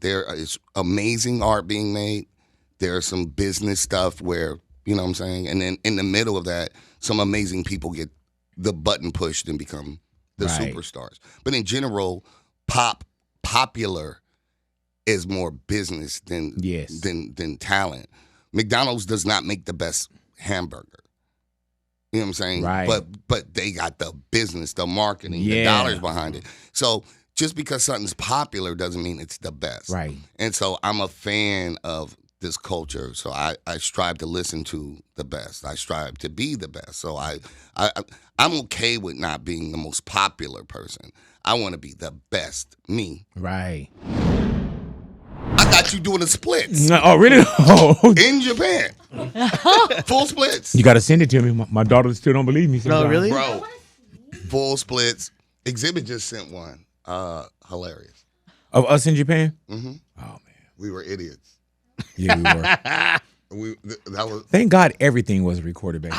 There is amazing art being made. There's some business stuff where, you know what I'm saying? And then in the middle of that, some amazing people get the button pushed and become the superstars. But in general, popular is more business than talent. McDonald's does not make the best hamburger. You know what I'm saying? Right. But they got the business, the marketing, the dollars behind it. So just because something's popular doesn't mean it's the best. Right. And so I'm a fan of this culture. So I strive to listen to the best. I strive to be the best. So I'm okay with not being the most popular person. I want to be the best me. Right. I got you doing the splits. Oh, really? Oh. In Japan. Full splits. You got to send it to me. My daughter still don't believe me sometimes. No, really? Bro, full splits. Exhibit just sent one. Hilarious. Of us in Japan? Mm-hmm. Oh, man. We were idiots. Yeah, we were. That was. Thank God everything was recorded back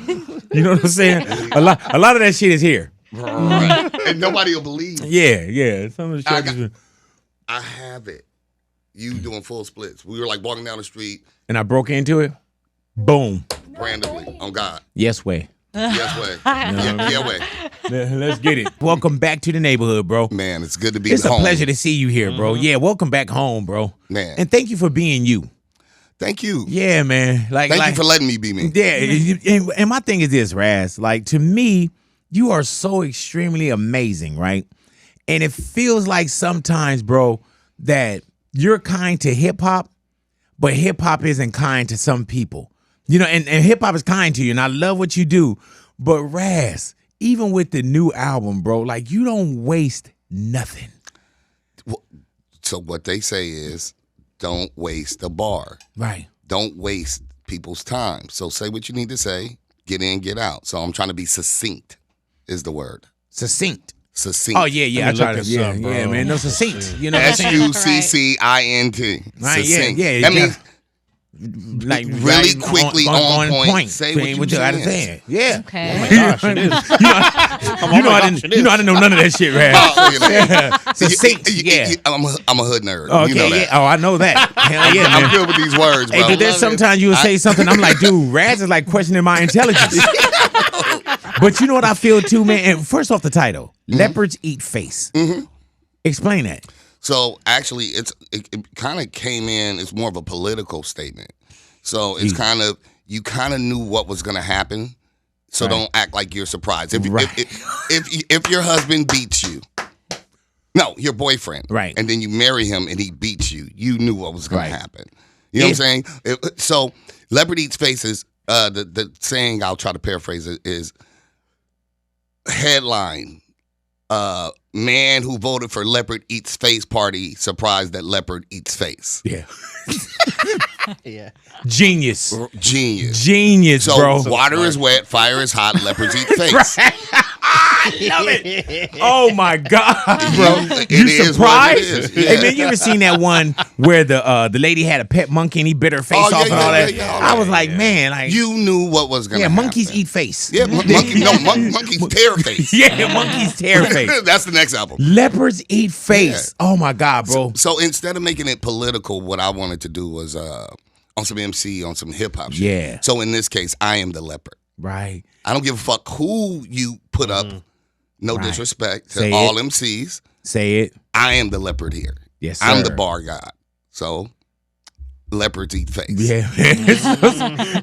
then. You know what I'm saying? A lot of that shit is here. Right. And nobody will believe. Yeah. Some of the shit I have it. You doing full splits. We were like walking down the street. And I broke into it. Boom. Randomly. On God. Yes way. Yes way. Yeah way. Let's get it. Welcome back to the neighborhood, bro. Man, it's good to be It's home. a pleasure to see you here, bro. Yeah, welcome back home, bro. Man. And thank you for being you. Thank you. Yeah, man. Thank you for letting me be me. Yeah, and my thing is this, Ras. Like, to me, you are so extremely amazing, right? And it feels like sometimes, bro, that you're kind to hip-hop, but hip-hop isn't kind to some people. You know, and hip-hop is kind to you, and I love what you do. But, Ras, even with the new album, bro, like, you don't waste nothing. So what they say is, don't waste the bar. Right. Don't waste people's time. So say what you need to say, get in, get out. So I'm trying to be succinct is the word. Succinct. Succinct. Oh, yeah. I try to, yeah, man. No, succinct. You know what I'm saying? SUCCINT. Right, Succinct. yeah. That means like really quickly on point. Say what you gotta saying. say. Yeah. Okay. Oh my gosh, it is. You know I didn't know none of that shit, Ras. Succinct. Yeah. I'm a hood nerd. Okay, you know that. yeah. Oh, I know that. Hell yeah, man. I'm good with these words, bro. Hey, dude, there's sometimes you will say something. I'm like, dude, Ras is like questioning my intelligence. But you know what I feel too, man? And first off, the title, Leopards Eat Face. Mm-hmm. Explain that. So actually, it kind of came in as more of a political statement. So it's you kind of knew what was going to happen. So don't act like you're surprised. If your husband beats you, no, your boyfriend, right, and then you marry him and he beats you, you knew what was going to happen. You know what I'm saying? So Leopard Eats Face is the saying. I'll try to paraphrase it is headline. Man who voted for Leopard Eats Face party surprised that Leopard eats face. Yeah. Yeah. Genius. So, bro. Water is wet, fire is hot, leopards eat face. I love it. Oh my God, bro. You surprised? Yeah. Hey man, you ever seen that one where the lady had a pet monkey and he bit her face off and all that? I was like, man, like you knew what was gonna happen. Monkeys eat face. Yeah, monkeys tear face. Yeah, monkeys tear face. That's the next album. Leopards eat face. Yeah. Oh my God, bro. So instead of making it political, what I wanted to do was on some MC, on some hip hop shit. Yeah. So in this case, I am the leopard. Right. I don't give a fuck who you put up. No disrespect to Say all it. MCs. Say it. I am the leopard here. Yes, sir. I'm the bar god. So leopards eat face. Yeah.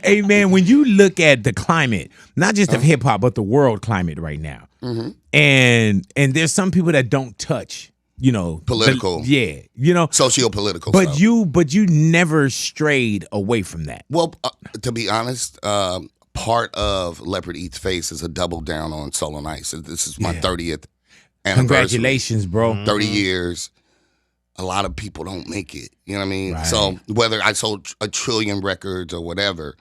Hey man, when you look at the climate, not just of hip hop, but the world climate right now, and there's some people that don't touch, you know, political. Sociopolitical. But stuff. you never strayed away from that. Well, to be honest, part of Leopard Eats Face is a double down on Soul on Ice. This is my 30th anniversary. Congratulations, bro. 30 years. A lot of people don't make it. You know what I mean? Right. So whether I sold 1 trillion records or whatever,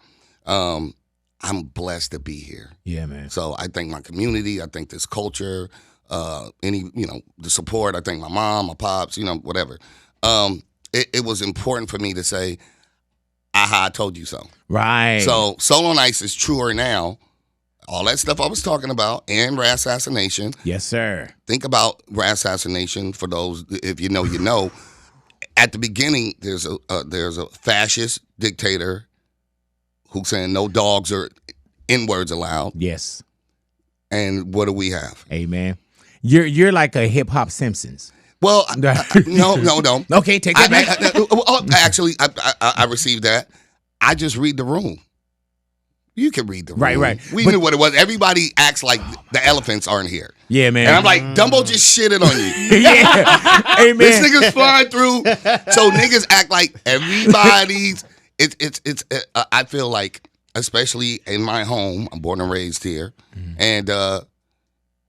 I'm blessed to be here. Yeah, man. So I thank my community. I thank this culture. The support. I thank my mom, my pops, whatever. It was important for me to say, aha, I told you so. Right. So Soul on Ice is truer now. All that stuff I was talking about and Ras Assassination. Yes, sir. Think about Ras Assassination for those, if you know, you know. at the beginning, there's a fascist dictator who's saying no dogs or N-words allowed. Yes. And what do we have? Amen. You're like a hip hop Simpsons. Well, no. Okay, take that back. Actually, I received that. I just read the room. You can read the room. Right. We knew what it was. Everybody acts like the elephants aren't here. Yeah, man. And I'm like, Dumbo just shitted on you. Yeah. Amen. This nigga's flying through. So niggas act like everybody's. I feel like, especially in my home, I'm born and raised here, and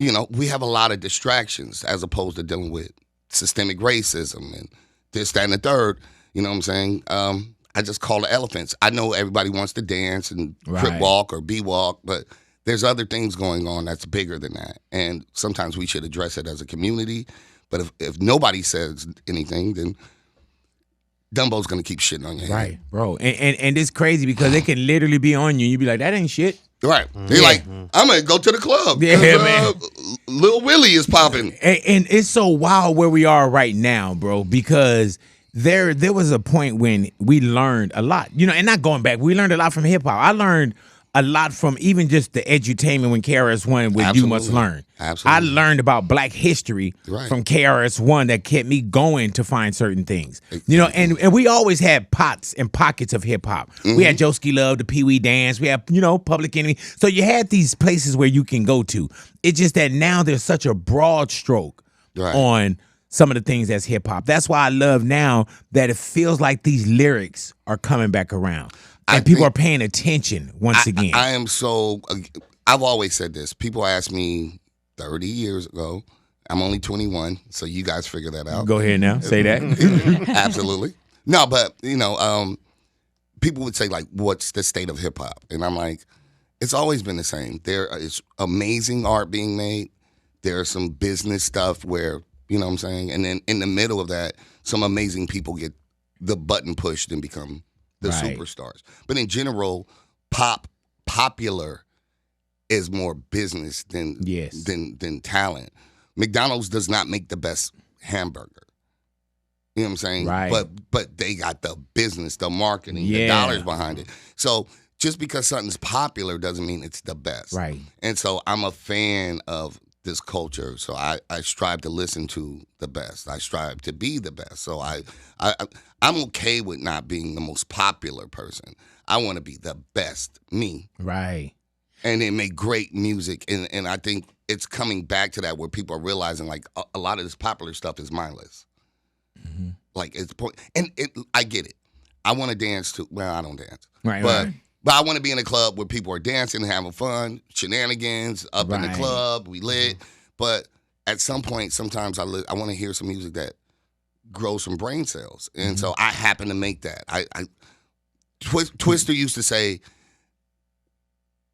we have a lot of distractions as opposed to dealing with systemic racism and this, that, and the third. You know what I'm saying? I just call the elephants. I know everybody wants to dance and crip walk or bee walk, but there's other things going on that's bigger than that. And sometimes we should address it as a community. But if nobody says anything, then Dumbo's going to keep shitting on you. Right, bro. And it's crazy because it can literally be on you. You be like, that ain't shit. Right. They're like, I'm going to go to the club. Yeah, man. Lil Willie is popping. And it's so wild where we are right now, bro, because there was a point when we learned a lot, and not going back, we learned a lot from hip hop. I learned a lot from even just the edutainment when KRS-One with Absolutely. You Must Learn. Absolutely. I learned about black history from KRS-One that kept me going to find certain things. And we always had pots and pockets of hip hop. We had Joski Love, the Pee Wee Dance, we had, Public Enemy. So you had these places where you can go to. It's just that now there's such a broad stroke on some of the things that's hip hop. That's why I love now that it feels like these lyrics are coming back around. And people are paying attention once again. I've always said this. People ask me 30 years ago. I'm only 21, so you guys figure that out. Go ahead now. Say that. Absolutely. No, but, people would say, like, what's the state of hip hop? And I'm like, it's always been the same. There is amazing art being made. There's some business stuff where, you know what I'm saying? And then in the middle of that, some amazing people get the button pushed and become the superstars. But in general, popular is more business than talent. McDonald's does not make the best hamburger. You know what I'm saying? Right. But they got the business, the marketing, the dollars behind it. So just because something's popular doesn't mean it's the best. Right. And so I'm a fan of this culture. So I strive to listen to the best. I strive to be the best. So I'm okay with not being the most popular person. I want to be the best me. Right. And then make great music. And I think it's coming back to that where people are realizing like a lot of this popular stuff is mindless. Mm-hmm. Like it's I get it. I want to dance too. Well, I don't dance. Right. But I want to be in a club where people are dancing, having fun, shenanigans, up in the club, we lit. But at some point, sometimes I want to hear some music that grows some brain cells. And so I happen to make that. Twister used to say,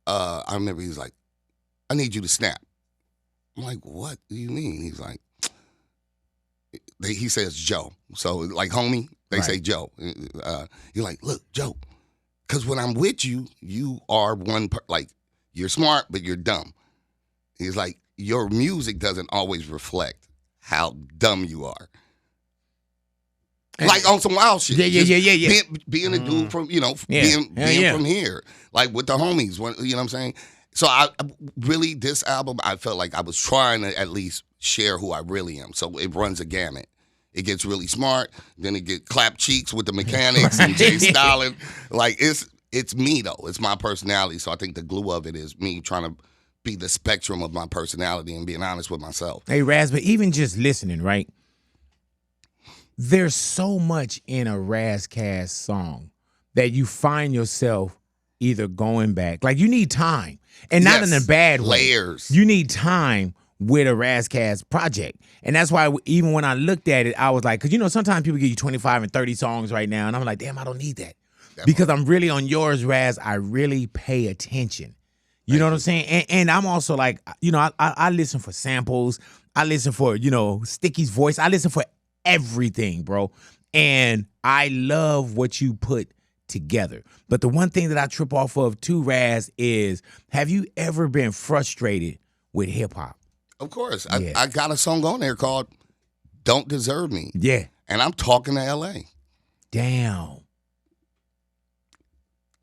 I remember he was like, I need you to snap. I'm like, what do you mean? He's like, he says Joe. So like homie, they say Joe. You're like, look, Joe. Because when I'm with you, you are like, you're smart, but you're dumb. He's like, your music doesn't always reflect how dumb you are. Like on some wild shit. Yeah. Being a dude from, being from here. Like with the homies, you know what I'm saying? So I really, this album, I felt like I was trying to at least share who I really am. So it runs a gamut. It gets really smart. Then it gets clap cheeks with the mechanics and Jay Stalin. Like it's me though. It's my personality. So I think the glue of it is me trying to be the spectrum of my personality and being honest with myself. Hey Ras, but even just listening, right? There's so much in a Ras Kass song that you find yourself either going back. Like you need time. And not in a bad way. Layers. You need time with a Ras Kass project. And that's why even when I looked at it, I was like, because sometimes people give you 25 and 30 songs right now, and I'm like, damn, I don't need that. Because I'm really on yours, Ras. I really pay attention. You know what I'm saying? And I'm also like, I listen for samples. I listen for, Sticky's voice. I listen for everything, bro. And I love what you put together. But the one thing that I trip off of too, Ras, is have you ever been frustrated with hip hop? Of course. I got a song on there called Don't Deserve Me. Yeah. and I'm talking to L.A. Damn.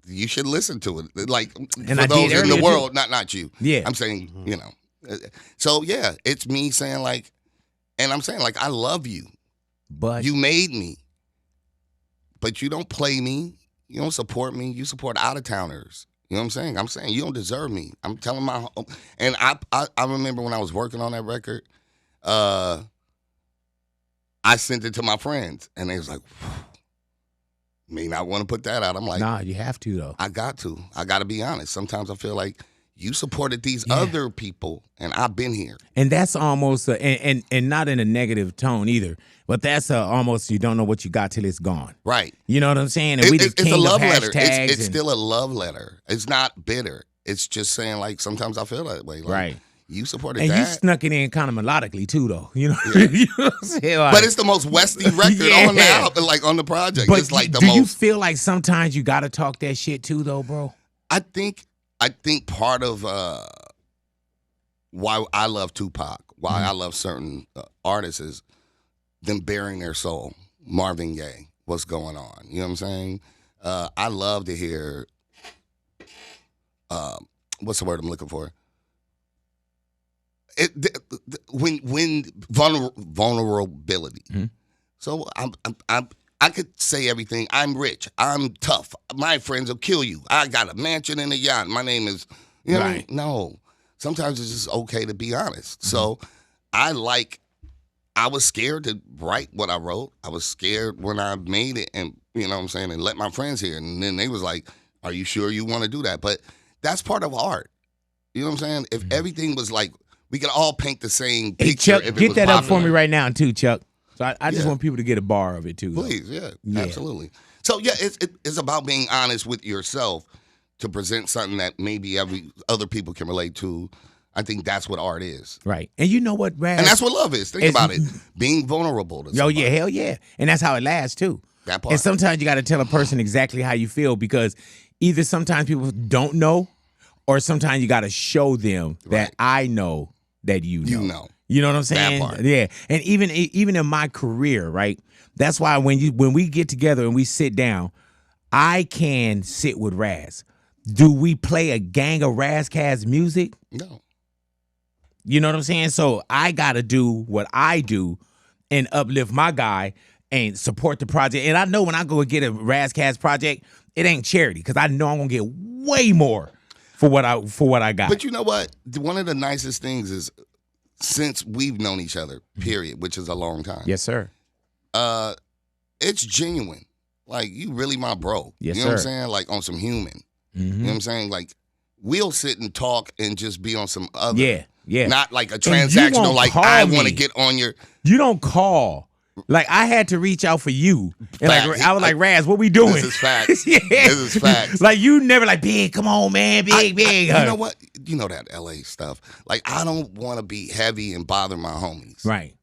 You should listen to it. Like, And for I those did in the earlier, world, not you. Yeah. I'm saying, you know. So, yeah, it's me saying, like, and I'm saying, like, I love you. But You made me. But you don't play me. You don't support me. You support out-of-towners. You know what I'm saying? I'm saying you don't deserve me. I'm telling my home. And I remember when I was working on that record, I sent it to my friends, and they was like, may not want to put that out. I'm like, nah, you have to though. I got to. I got to be honest. Sometimes I feel like you supported these other people, and I've been here. And that's almost and not in a negative tone either. But that's almost you don't know what you got till it's gone. Right. You know what I'm saying? And It's a love letter. Hashtags It's still a love letter. It's not bitter. It's just saying, like, sometimes I feel that way. Like, right. You supported and that. You snuck it in kind of melodically too, though. You know, you know what I'm saying? Like, but it's the most Westy record on the album, like on the project. But it's like the do most. You feel like sometimes you got to talk that shit too, though, bro? I think part of why I love Tupac, why I love certain artists is them bearing their soul. Marvin Gaye, what's going on? You know what I'm saying? I love to hear. What's the word I'm looking for? When vulnerability. Mm-hmm. So I could say everything. I'm rich. I'm tough. My friends will kill you. I got a mansion and a yacht. My name is. You know what I mean? No. Sometimes it's just okay to be honest. Mm-hmm. So I was scared to write what I wrote. I was scared when I made it, and you know what I'm saying, and let my friends hear it. And then they was like, "Are you sure you want to do that?" But that's part of art. You know what I'm saying? If everything was like. We could all paint the same picture. Chuck, if it get was that popular. up for me right now, too, Chuck. So I just want people to get a bar of it, too. Please, yeah, absolutely. So, yeah, it's about being honest with yourself to present something that maybe other people can relate to. I think that's what art is. Right. And you know what, Raz? And that's what love is. Think about it. Being vulnerable to somebody. Yeah, hell yeah. And that's how it lasts, too. That part. And sometimes you got to tell a person exactly how you feel because either sometimes people don't know or sometimes you got to show them that I know that you know. You know what I'm saying? That part. Yeah. And even in my career, right? That's why when we get together and we sit down, I can sit with Raz. Do we play a gang of Ras Kass music? No. You know what I'm saying? So I got to do what I do and uplift my guy and support the project. And I know when I go and get a Ras Kass project, it ain't charity because I know I'm going to get way more for what I got. But you know what? One of the nicest things is since we've known each other, period, which is a long time. Yes, sir. It's genuine. Like, you really my bro. Yes, you know what I'm saying? Like, on some human. Mm-hmm. You know what I'm saying? Like, we'll sit and talk and just be on some other. Yeah. Not like a transactional, like, I want to get on your. You don't call. Like, I had to reach out for you. And like, I was like, Raz, what we doing? This is facts. Yeah. This is facts. Like, you never like, big, come on, man, big. You know what? You know that LA stuff. Like, I don't want to be heavy and bother my homies. Right.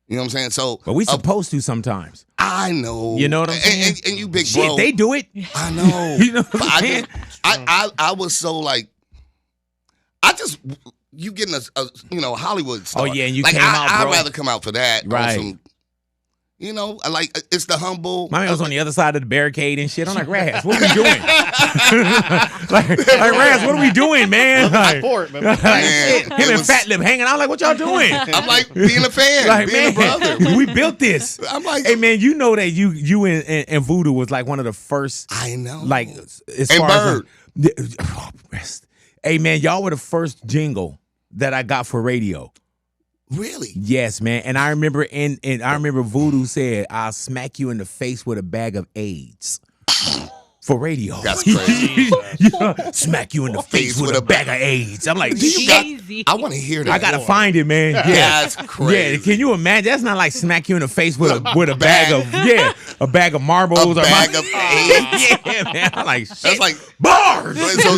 You know what I'm saying? So, but we supposed to sometimes. I know. You know what I'm saying? And you big shit, bro. they do it. I know. You know what I'm saying? I was so like, you getting a Hollywood star. Oh yeah, and you like, came out, bro. I'd rather come out for that. Right. Like, it's the humble. My man was on the other side of the barricade and shit. I'm like, Raz, what are we doing? like Raz, what are we doing, man? Like, man, him and Fat Lip hanging out. Like, what y'all doing? I'm like, being a fan, like, being man, a brother. We built this. I'm like, hey, man, you know that you and Voodoo was like one of the first. I know. Like, as and far Bird. as. Hey, man, y'all were the first jingle that I got for radio. Really? Yes, man. And I remember I remember Voodoo said, "I'll smack you in the face with a bag of AIDS." For radio. That's crazy. Smack you in the face with a bag of AIDS. I'm like, I want to hear that. I gotta find it, man. Yeah. That's crazy. Yeah, can you imagine? That's not like smack you in the face with a bag of a bag of marbles a or bag of AIDS. Yeah, man. I'm like, shit. That's like bars. So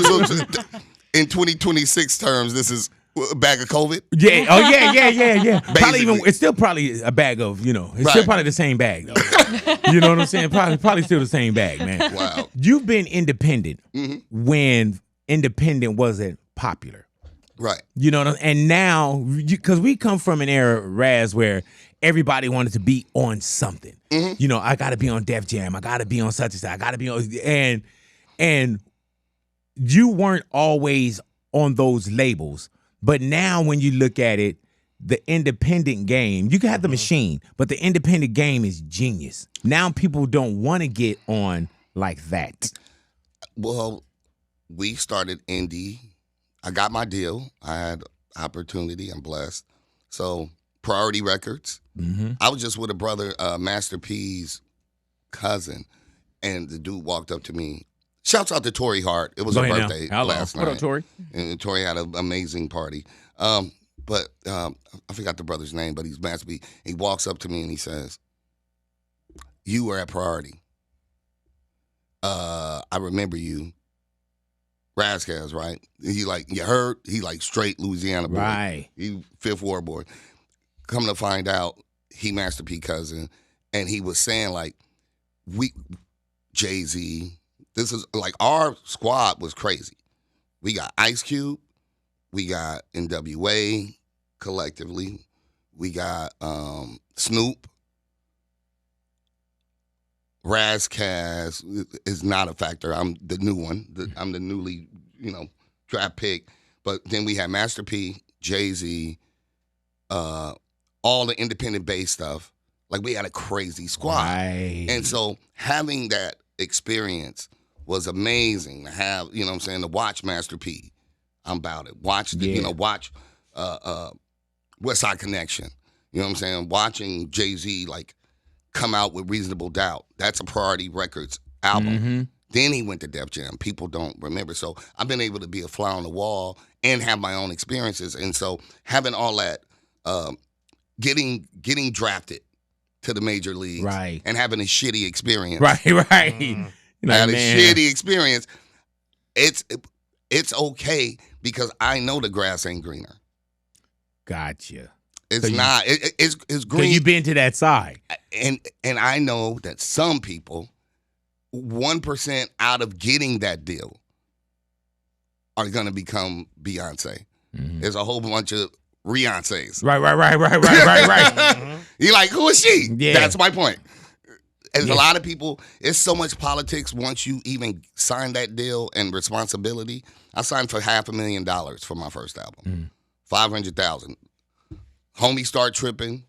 in 2026 terms, this is a bag of COVID. Yeah. Oh yeah. Probably Basically. it's still probably a bag of, it's Right. still probably the same bag. You know what I'm saying? Probably still the same bag, man. Wow. You've been independent when independent wasn't popular. Right. You know what I'm And now, because we come from an era, Raz, where everybody wanted to be on something. Mm-hmm. You know, I got to be on Def Jam. I got to be on such and such. I got to be on, and you weren't always on those labels. But now when you look at it, the independent game, you can have the machine, but the independent game is genius. Now people don't want to get on like that. Well, we started indie. I got my deal. I had opportunity. I'm blessed. So Priority Records. Mm-hmm. I was just with a brother, Master P's cousin, and the dude walked up to me. Shouts out to Tori Hart. It was her birthday last night. What up, Tori? And Tori had an amazing party. But I forgot the brother's name, but he's Master P. He walks up to me and he says, "You were at Priority. I remember you. Ras Kass, right?" He like, "You heard?" He like straight Louisiana boy. Right. He Fifth Ward boy. Come to find out, he Master P cousin, and he was saying like, we Jay-Z. This is like our squad was crazy. We got Ice Cube, we got NWA collectively, we got Snoop. Ras Kass is not a factor. I'm the new one. I'm the newly, draft pick. But then we had Master P, Jay-Z, all the independent bass stuff. Like we had a crazy squad. Right. And so having that experience was amazing to have, to watch Master P. I'm about it. Watch watch West Side Connection. You know what I'm saying? Watching Jay-Z like come out with Reasonable Doubt. That's a Priority Records album. Mm-hmm. Then he went to Def Jam. People don't remember. So I've been able to be a fly on the wall and have my own experiences. And so having all that, getting drafted to the major leagues, right, and having a shitty experience, right. Mm-hmm. Had a shitty experience. It's okay because I know the grass ain't greener. Gotcha. It's not. It's green. So you've been to that side, and I know that some people, 1% out of getting that deal, are gonna become Beyonce. Mm-hmm. There's a whole bunch of Beyonces. Right. Mm-hmm. You're like, who is she? Yeah. That's my point. There's a lot of people. It's so much politics once you even sign that deal and responsibility. I signed for $500,000 for my first album. $500,000. Homie start tripping.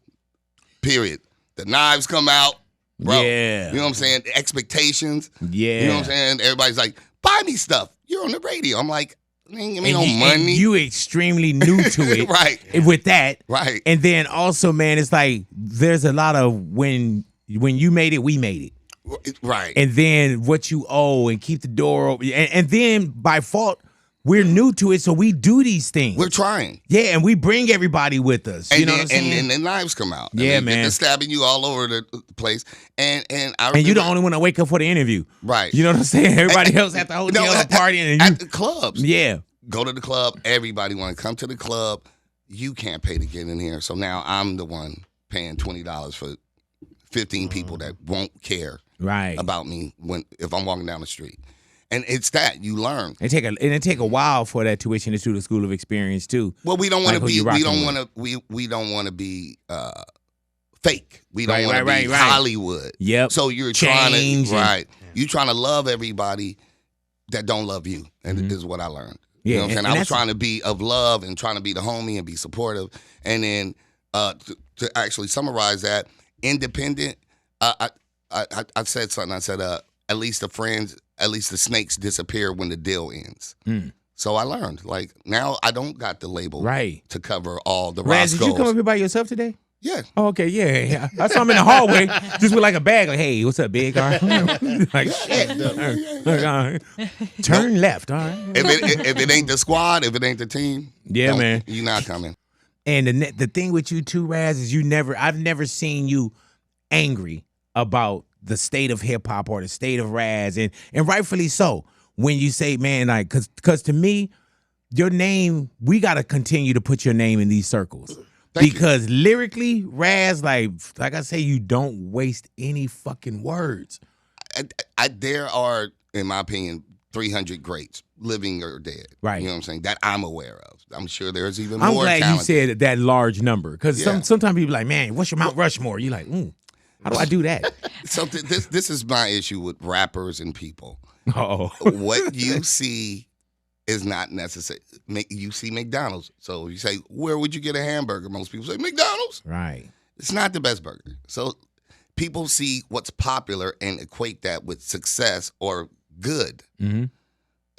Period. The knives come out. Bro. Yeah. You know what I'm saying? The expectations. Yeah. You know what I'm saying? Everybody's like, buy me stuff. You're on the radio. I'm like, ain't give me no money. And you extremely new to it. Right. With that. Right. And then also, man, it's like there's a lot of when you made it, we made it. Right. And then what you owe and keep the door open. And then by fault, we're new to it, so we do these things. We're trying. Yeah, and we bring everybody with us. You know what I'm saying? And the knives come out. Yeah, and man. They're stabbing you all over the place. And I remember, and you're the only one that wake up for the interview. Right. You know what I'm saying? Everybody else at the hotel partying. And at the clubs. Yeah. Go to the club. Everybody want to come to the club. You can't pay to get in here. So now I'm the one paying $20 for 15 people that won't care about me if I'm walking down the street. And it's that you learn. It take a while for that tuition to the school of experience too. Well, we don't want to be. We don't want to be fake. We don't want to be Hollywood. Yep. So you're trying to You trying to love everybody that don't love you, and this is what I learned. Yeah, you know what I'm saying? I was trying to be of love and trying to be the homie and be supportive, and then to actually summarize that, independent. I said something. I said, at least the snakes disappear when the deal ends. So I learned. Like, now I don't got the label to cover all the Raz, Roscoes. did you come up here by yourself today? Yeah. Oh, okay, yeah. I saw him in the hallway just with like a bag. Like, hey, what's up, big? All right. Like, shit. Turn left, all right. If it ain't the squad, if it ain't the team, man, you're not coming. And the thing with you too, Raz, is I've never seen you angry about the state of hip hop or the state of Raz, and rightfully so. When you say, man, like, cause to me, your name, we gotta continue to put your name in these circles. Because lyrically, Raz, like I say, you don't waste any fucking words. There are, in my opinion, 300 greats, living or dead. Right. You know what I'm saying? That I'm aware of. I'm sure there's even I'm more glad talented. you said that large number, because Yeah. sometimes people like, man, what's your Mount Rushmore? You're like, how do I do that? So this is my issue with rappers and people. Oh, What you see is not necessary. You see McDonald's. So you say, where would you get a hamburger? Most people say, McDonald's. right. It's not the best burger. So people see what's popular and equate that with success or good. Mm-hmm.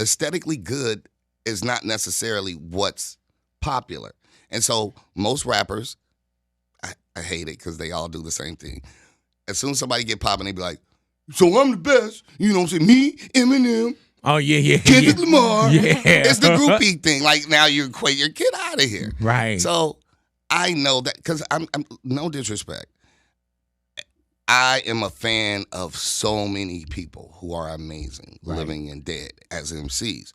Aesthetically good is not necessarily what's popular. And so most rappers, I hate it because they all do the same thing. As soon as somebody get popping, they be like, so I'm the best. You know what I'm saying? Me, Eminem, Oh, yeah. Kendrick Lamar. Yeah. It's the groupie thing. Like, now you equate your kid out of here. Right. So I know that because I'm no disrespect. I am a fan of so many people who are amazing, Right. living and dead as MCs.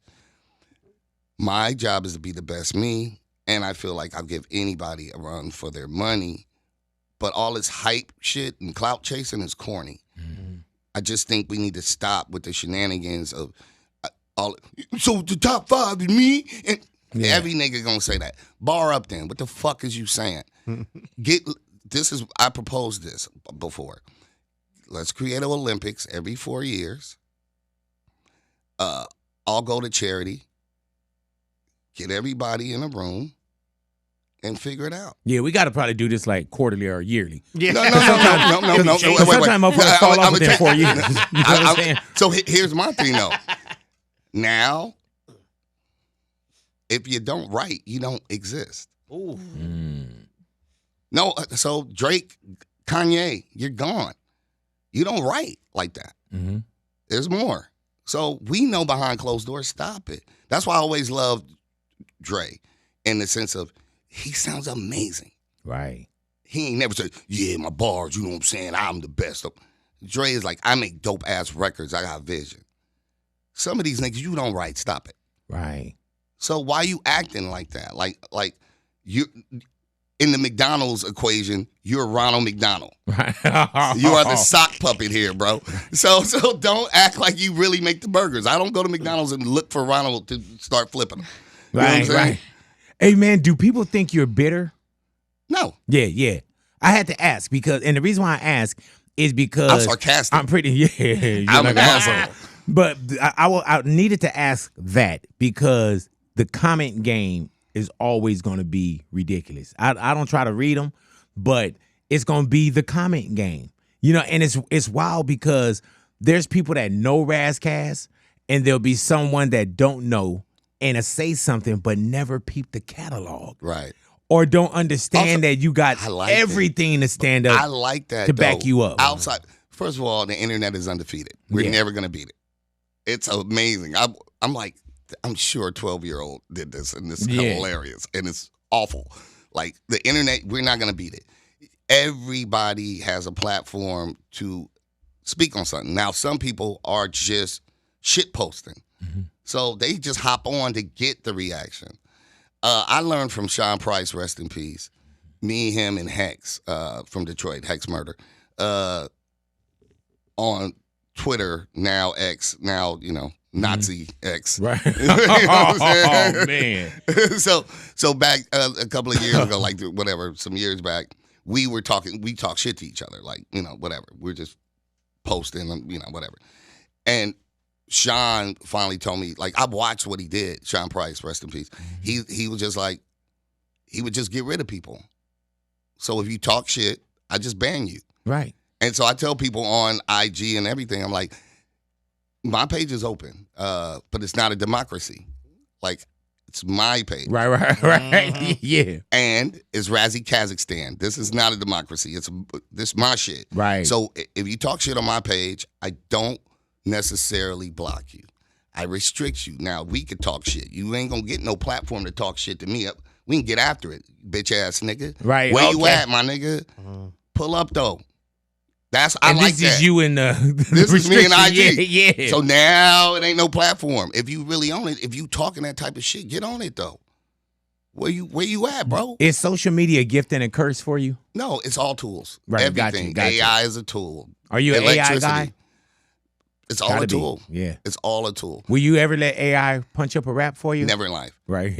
My job is to be the best me, and I feel like I'll give anybody a run for their money. But all this hype shit and clout chasing is corny. Mm-hmm. I just think we need to stop with the shenanigans of all. So the top 5 is me, and every nigga gonna say that. Bar up then. What the fuck is you saying? I proposed this before. Let's create an Olympics every 4 years. I'll go to charity. Get everybody in a room and figure it out. Yeah, we got to probably do this like quarterly or yearly. Yeah. No. Sometimes motherfuckers fall off within 4 years. You know what I'm saying? So here's my thing though. Now, if you don't write, you don't exist. Ooh. No, so Drake, Kanye, you're gone. You don't write like that. Mm-hmm. There's more. So we know behind closed doors, stop it. That's why I always loved Dre in the sense of he sounds amazing. Right. He ain't never said, yeah, my bars, you know what I'm saying? I'm the best. Dre is like, I make dope ass records. I got vision. Some of these niggas, you don't write. Stop it. Right. So why you acting like that? Like you in the McDonald's equation, you're Ronald McDonald. Right. You are the sock puppet here, bro. So don't act like you really make the burgers. I don't go to McDonald's and look for Ronald to start flipping them. You know what I'm saying? Right. Hey, man, do people think you're bitter? No. Yeah. I had to ask because, and the reason why I ask is because I'm sarcastic. I'm pretty, you're I'm like an asshole. But I needed to ask that because the comment game is always going to be ridiculous. I don't try to read them, but it's going to be the comment game. You know, and it's wild because there's people that know Ras Kass, and there'll be someone that don't know and say something but never peep the catalog. Right. Or don't understand Also, that you got I like everything to stand up. I like that to back you up. Outside, first of all, the internet is undefeated. We're never gonna beat it. It's amazing. I'm like, I'm sure a 12-year-old did this, and it's hilarious, and it's awful. Like the internet, we're not gonna beat it. Everybody has a platform to speak on something. Now, some people are just shit posting, so they just hop on to get the reaction. I learned from Sean Price, rest in peace. Me, him, and Hex from Detroit, Hex Murder, on Twitter, now X, now, Nazi X. Right. You know what I'm saying? Oh, man. So back a couple of years ago, like whatever, some years back, we talk shit to each other, like, whatever. We're just posting, whatever. And Sean finally told me, like, I watched what he did, Sean Price, rest in peace. He was just like, he would just get rid of people. So if you talk shit, I just ban you. Right. And so I tell people on IG and everything, I'm like, my page is open, but it's not a democracy. Like, it's my page. Right. Yeah. And it's Razzie Kazakhstan. This is not a democracy. This is my shit. Right. So if you talk shit on my page, I don't necessarily block you. I restrict you. Now, we could talk shit. You ain't gonna get no platform to talk shit to me. We can get after it, bitch ass nigga. Right. Where you at, my nigga? Pull up though. I like that. This is you in the This is me and IG. Yeah. So now it ain't no platform. If you really own it, if you talking that type of shit, get on it though. Where you at, bro? Is social media a gift and a curse for you? No, it's all tools. Right. Everything. Got you. AI is a tool. Are you an AI guy? It's all Gotta a be. tool. Yeah. It's all a tool. Will you ever let AI punch up a rap for you? Never in life. Right.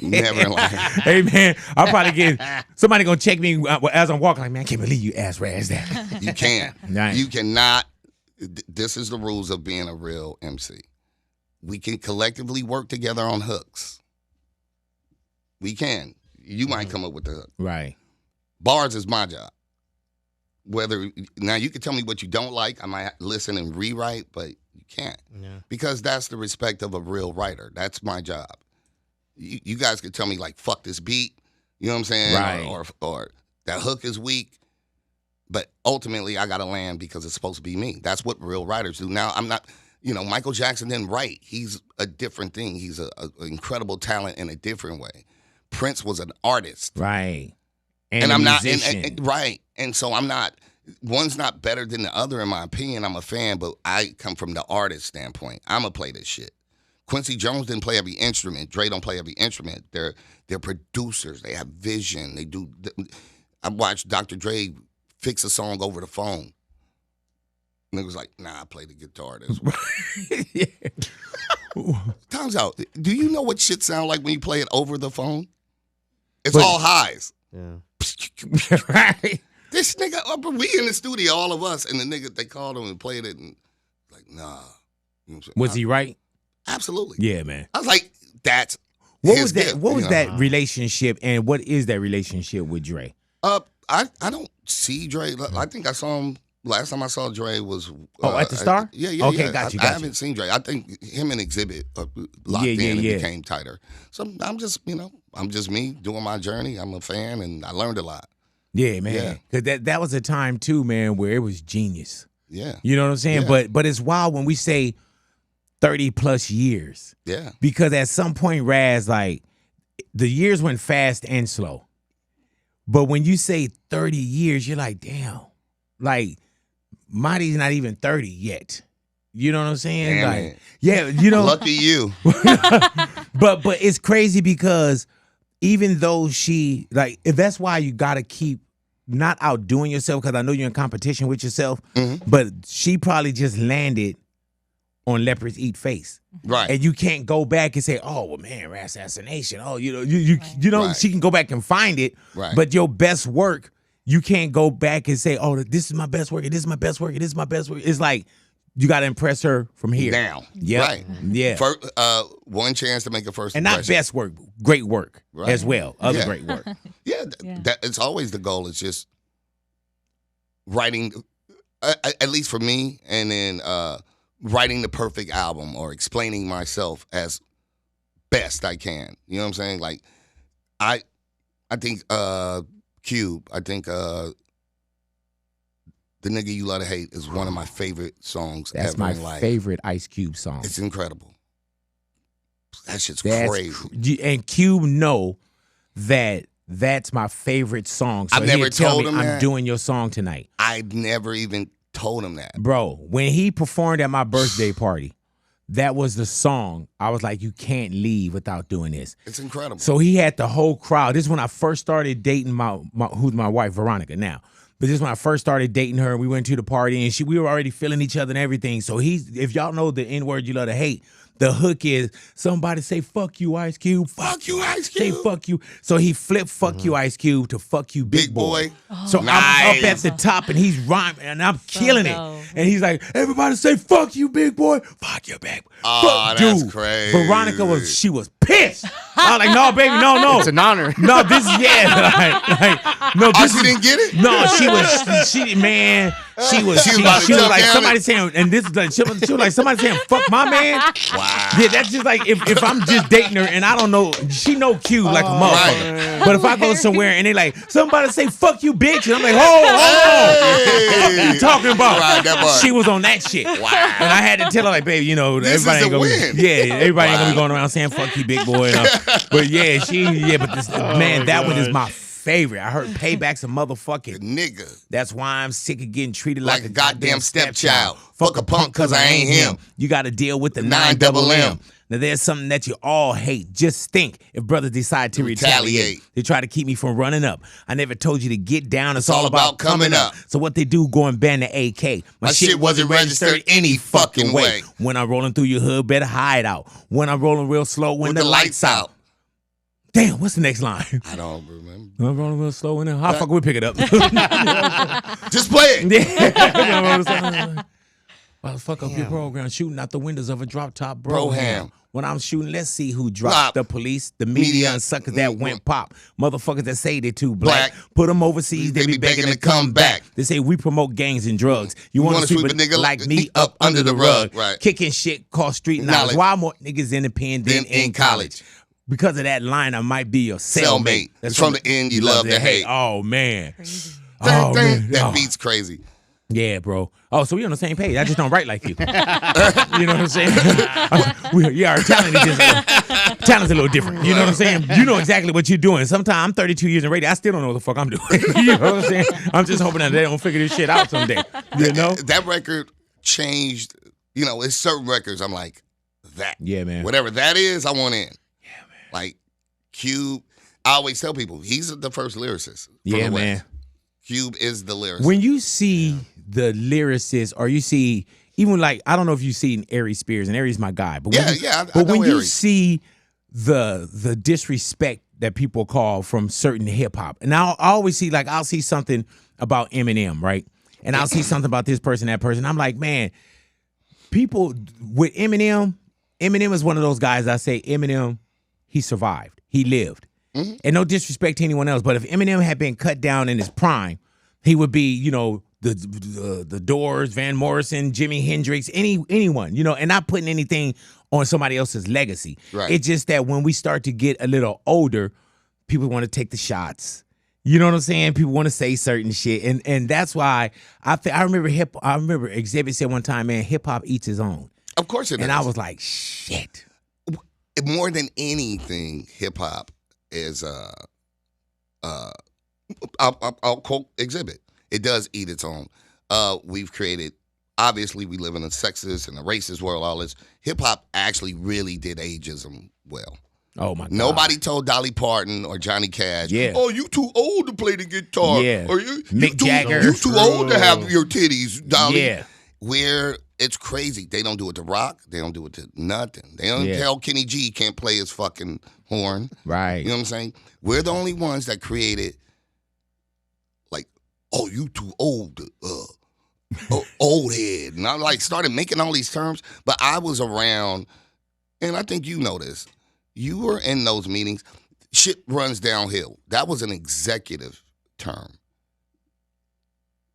Never in life. Hey, man, I'll probably get somebody going to check me as I'm walking like, man, I can't believe you asked Raz that. You can't. Right. You cannot. This is the rules of being a real MC. We can collectively work together on hooks. We can. You might come up with the hook. Right. Bars is my job. Now you can tell me what you don't like. I might listen and rewrite, but you can't. Yeah. Because that's the respect of a real writer. That's my job. You guys could tell me like, fuck this beat. You know what I'm saying? Right. Or that hook is weak. But ultimately, I got to land because it's supposed to be me. That's what real writers do. Now, I'm not, Michael Jackson didn't write. He's a different thing. He's an incredible talent in a different way. Prince was an artist. Right. And I'm not, musician. right. And so I'm not, one's not better than the other in my opinion. I'm a fan, but I come from the artist standpoint. I'm going to play this shit. Quincy Jones didn't play every instrument. Dre don't play every instrument. They're producers. They have vision. They do. I watched Dr. Dre fix a song over the phone. And it was like, nah, I play the guitar this way. Time's out. Do you know what shit sound like when you play it over the phone? It's all highs. Yeah. Right. This nigga, we in the studio, all of us, and the nigga, they called him and played it, and like, nah. You know what I'm saying? Was he right? Absolutely. Yeah, man. I was like, that's What his was that? gift, What was you know? that relationship, and what is that relationship with Dre? I don't see Dre. I think I saw him last time I saw Dre was at the Star? Yeah. Okay, got you. I haven't seen Dre. I think him and Exhibit locked in and became tighter. So I'm just I'm just me doing my journey. I'm a fan and I learned a lot. Yeah, man. Because that was a time too, man, where it was genius. Yeah. You know what I'm saying? Yeah. But it's wild when we say 30 plus years. Yeah. Because at some point, Raz, like the years went fast and slow. But when you say 30 years, you're like, damn. Like, Marty's not even 30 yet. You know what I'm saying? Damn like, it. yeah, Lucky you. But it's crazy because even though she, like, if that's why you got to keep not outdoing yourself, because I know you're in competition with yourself, but she probably just landed on Leopards Eat Face. Right. And you can't go back and say, oh, well, man, assassination. Oh, you know, Right. she can go back and find it. Right. But your best work, you can't go back and say, oh, this is my best work, and this is my best work, and this is my best work. It's like, you got to impress her from here. Now. Yep. Right. Yeah. One chance to make a first And impression. not best work, great work as well. Other Yeah. great work. Yeah, that it's always the goal. It's just writing, at least for me, and then writing the perfect album or explaining myself as best I can. You know what I'm saying? Like, I think Cube. I think The Nigga You Love to Hate is one of my favorite songs That's ever my in life. favorite Ice Cube song. It's incredible. That shit's That's crazy. And Cube know that that's my favorite song. So I've never he'll tell told me, him I'm that. doing your song tonight. I never even told him that. Bro, when he performed at my birthday party, that was the song. I was like, you can't leave without doing this. It's incredible. So he had the whole crowd. This is when I first started dating who's my wife, Veronica, now. But this is when I first started dating her, and we went to the party, and we were already feeling each other and everything. So if y'all know the N-word you love to hate, the hook is somebody say, fuck you, Ice Cube. Fuck you, Ice Cube. Say, fuck you. So he flipped fuck you, Ice Cube to fuck you, Big Boy. So I'm Nice. up at the top, and he's rhyming, and I'm killing it. dope. And he's like, everybody say, fuck you, Big Boy. Fuck you, Big Boy. Oh, Fuck, that's dude. crazy. Veronica she was pissed. I was like, no, baby, no. It's an honor. No, this is no. Oh, This she is, didn't get it? No, she was about to tell like Karen. somebody saying, and this is like she was like somebody saying, fuck my man. Wow. Yeah, that's just like if I'm just dating her and I don't know, she know Q like a motherfucker. But if I go somewhere and they like somebody say fuck you, bitch, and I'm like, hold on, what are you talking about? Right, that part. She was on that shit. Wow. And I had to tell her like, baby, you know, This everybody is ain't a gonna win. everybody ain't gonna be going around saying fuck you, big boy. But this man, that one is my favorite. I heard Payback's a motherfucking nigga. That's why I'm sick of getting treated Like a goddamn stepchild. Fuck a punk cause I ain't him. You got to deal with the 9 double M. Now there's something that you all hate. Just think if brothers decide to retaliate. They try to keep me from running up. I never told you to get down. It's all about coming up. So what they do, go and ban the AK. My shit wasn't registered any fucking way. When I'm rolling through your hood, better hide out. When I'm rolling real slow, when the lights out. Damn, what's the next line? I don't remember. I'm rolling real slow in there. How fuck we pick it up? Just play it. Well, fuck up your program, shooting out the windows of a drop top Broham. When I'm shooting, let's see who dropped the police, the media, and suckers that went pop. Motherfuckers that say they too black. Put them overseas, they be begging to come back. They say we promote gangs and drugs. You want to sweep a nigga like me up under the rug. Right. Kicking shit cost street knowledge. Why more niggas independent than in college? Because of that line, I might be your cellmate. That's from the end you love to hate. Oh, man. That beat's crazy. Yeah, bro. Oh, so we on the same page. I just don't write like you. You know what I'm saying? Our talent's a little different. You know what I'm saying? You know exactly what you're doing. Sometimes I'm 32 years in radio. I still don't know what the fuck I'm doing. You know what I'm saying? I'm just hoping that they don't figure this shit out someday. You know? That record changed. You know, it's certain records I'm like, that. Yeah, man. Whatever that is, I want in. Yeah, man. Like, Cube, I always tell people, he's the first lyricist. Yeah, man. Cube is the lyricist. When you see the lyricist, or you see, even like, I don't know if you've seen Aries Spears, and Aries my guy. But when I when know you Aries. see the disrespect that people call from certain hip hop, and I always see, like, I'll see something about Eminem, right? And I'll see something about this person, that person. I'm like, man, people with Eminem is one of those guys I say, Eminem, he survived. He lived. Mm-hmm. And no disrespect to anyone else, but if Eminem had been cut down in his prime, he would be, you know, the Doors, Van Morrison, Jimi Hendrix, anyone, you know, and not putting anything on somebody else's legacy. Right. It's just that when we start to get a little older, people want to take the shots. You know what I'm saying? People want to say certain shit, and that's why I remember Exhibit said one time, man, hip hop eats its own. Of course it does. And I was like, shit. More than anything, hip hop is I'll quote Exhibit. It does eat its own. We've created, obviously we live in a sexist and a racist world, all this. Hip hop actually really did ageism well. Oh my God. Nobody told Dolly Parton or Johnny Cash, yeah, oh, you too old to play the guitar. Yeah. Or you Mick Jagger. You too old to have your titties, Dolly. Yeah. Where it's crazy. They don't do it to rock. They don't do it to nothing. They don't tell Kenny G he can't play his fucking horn. Right. You know what I'm saying? We're the only ones that created, like, oh, you too old, old head. And I like started making all these terms, but I was around, and I think you know this. You were in those meetings. Shit runs downhill. That was an executive term.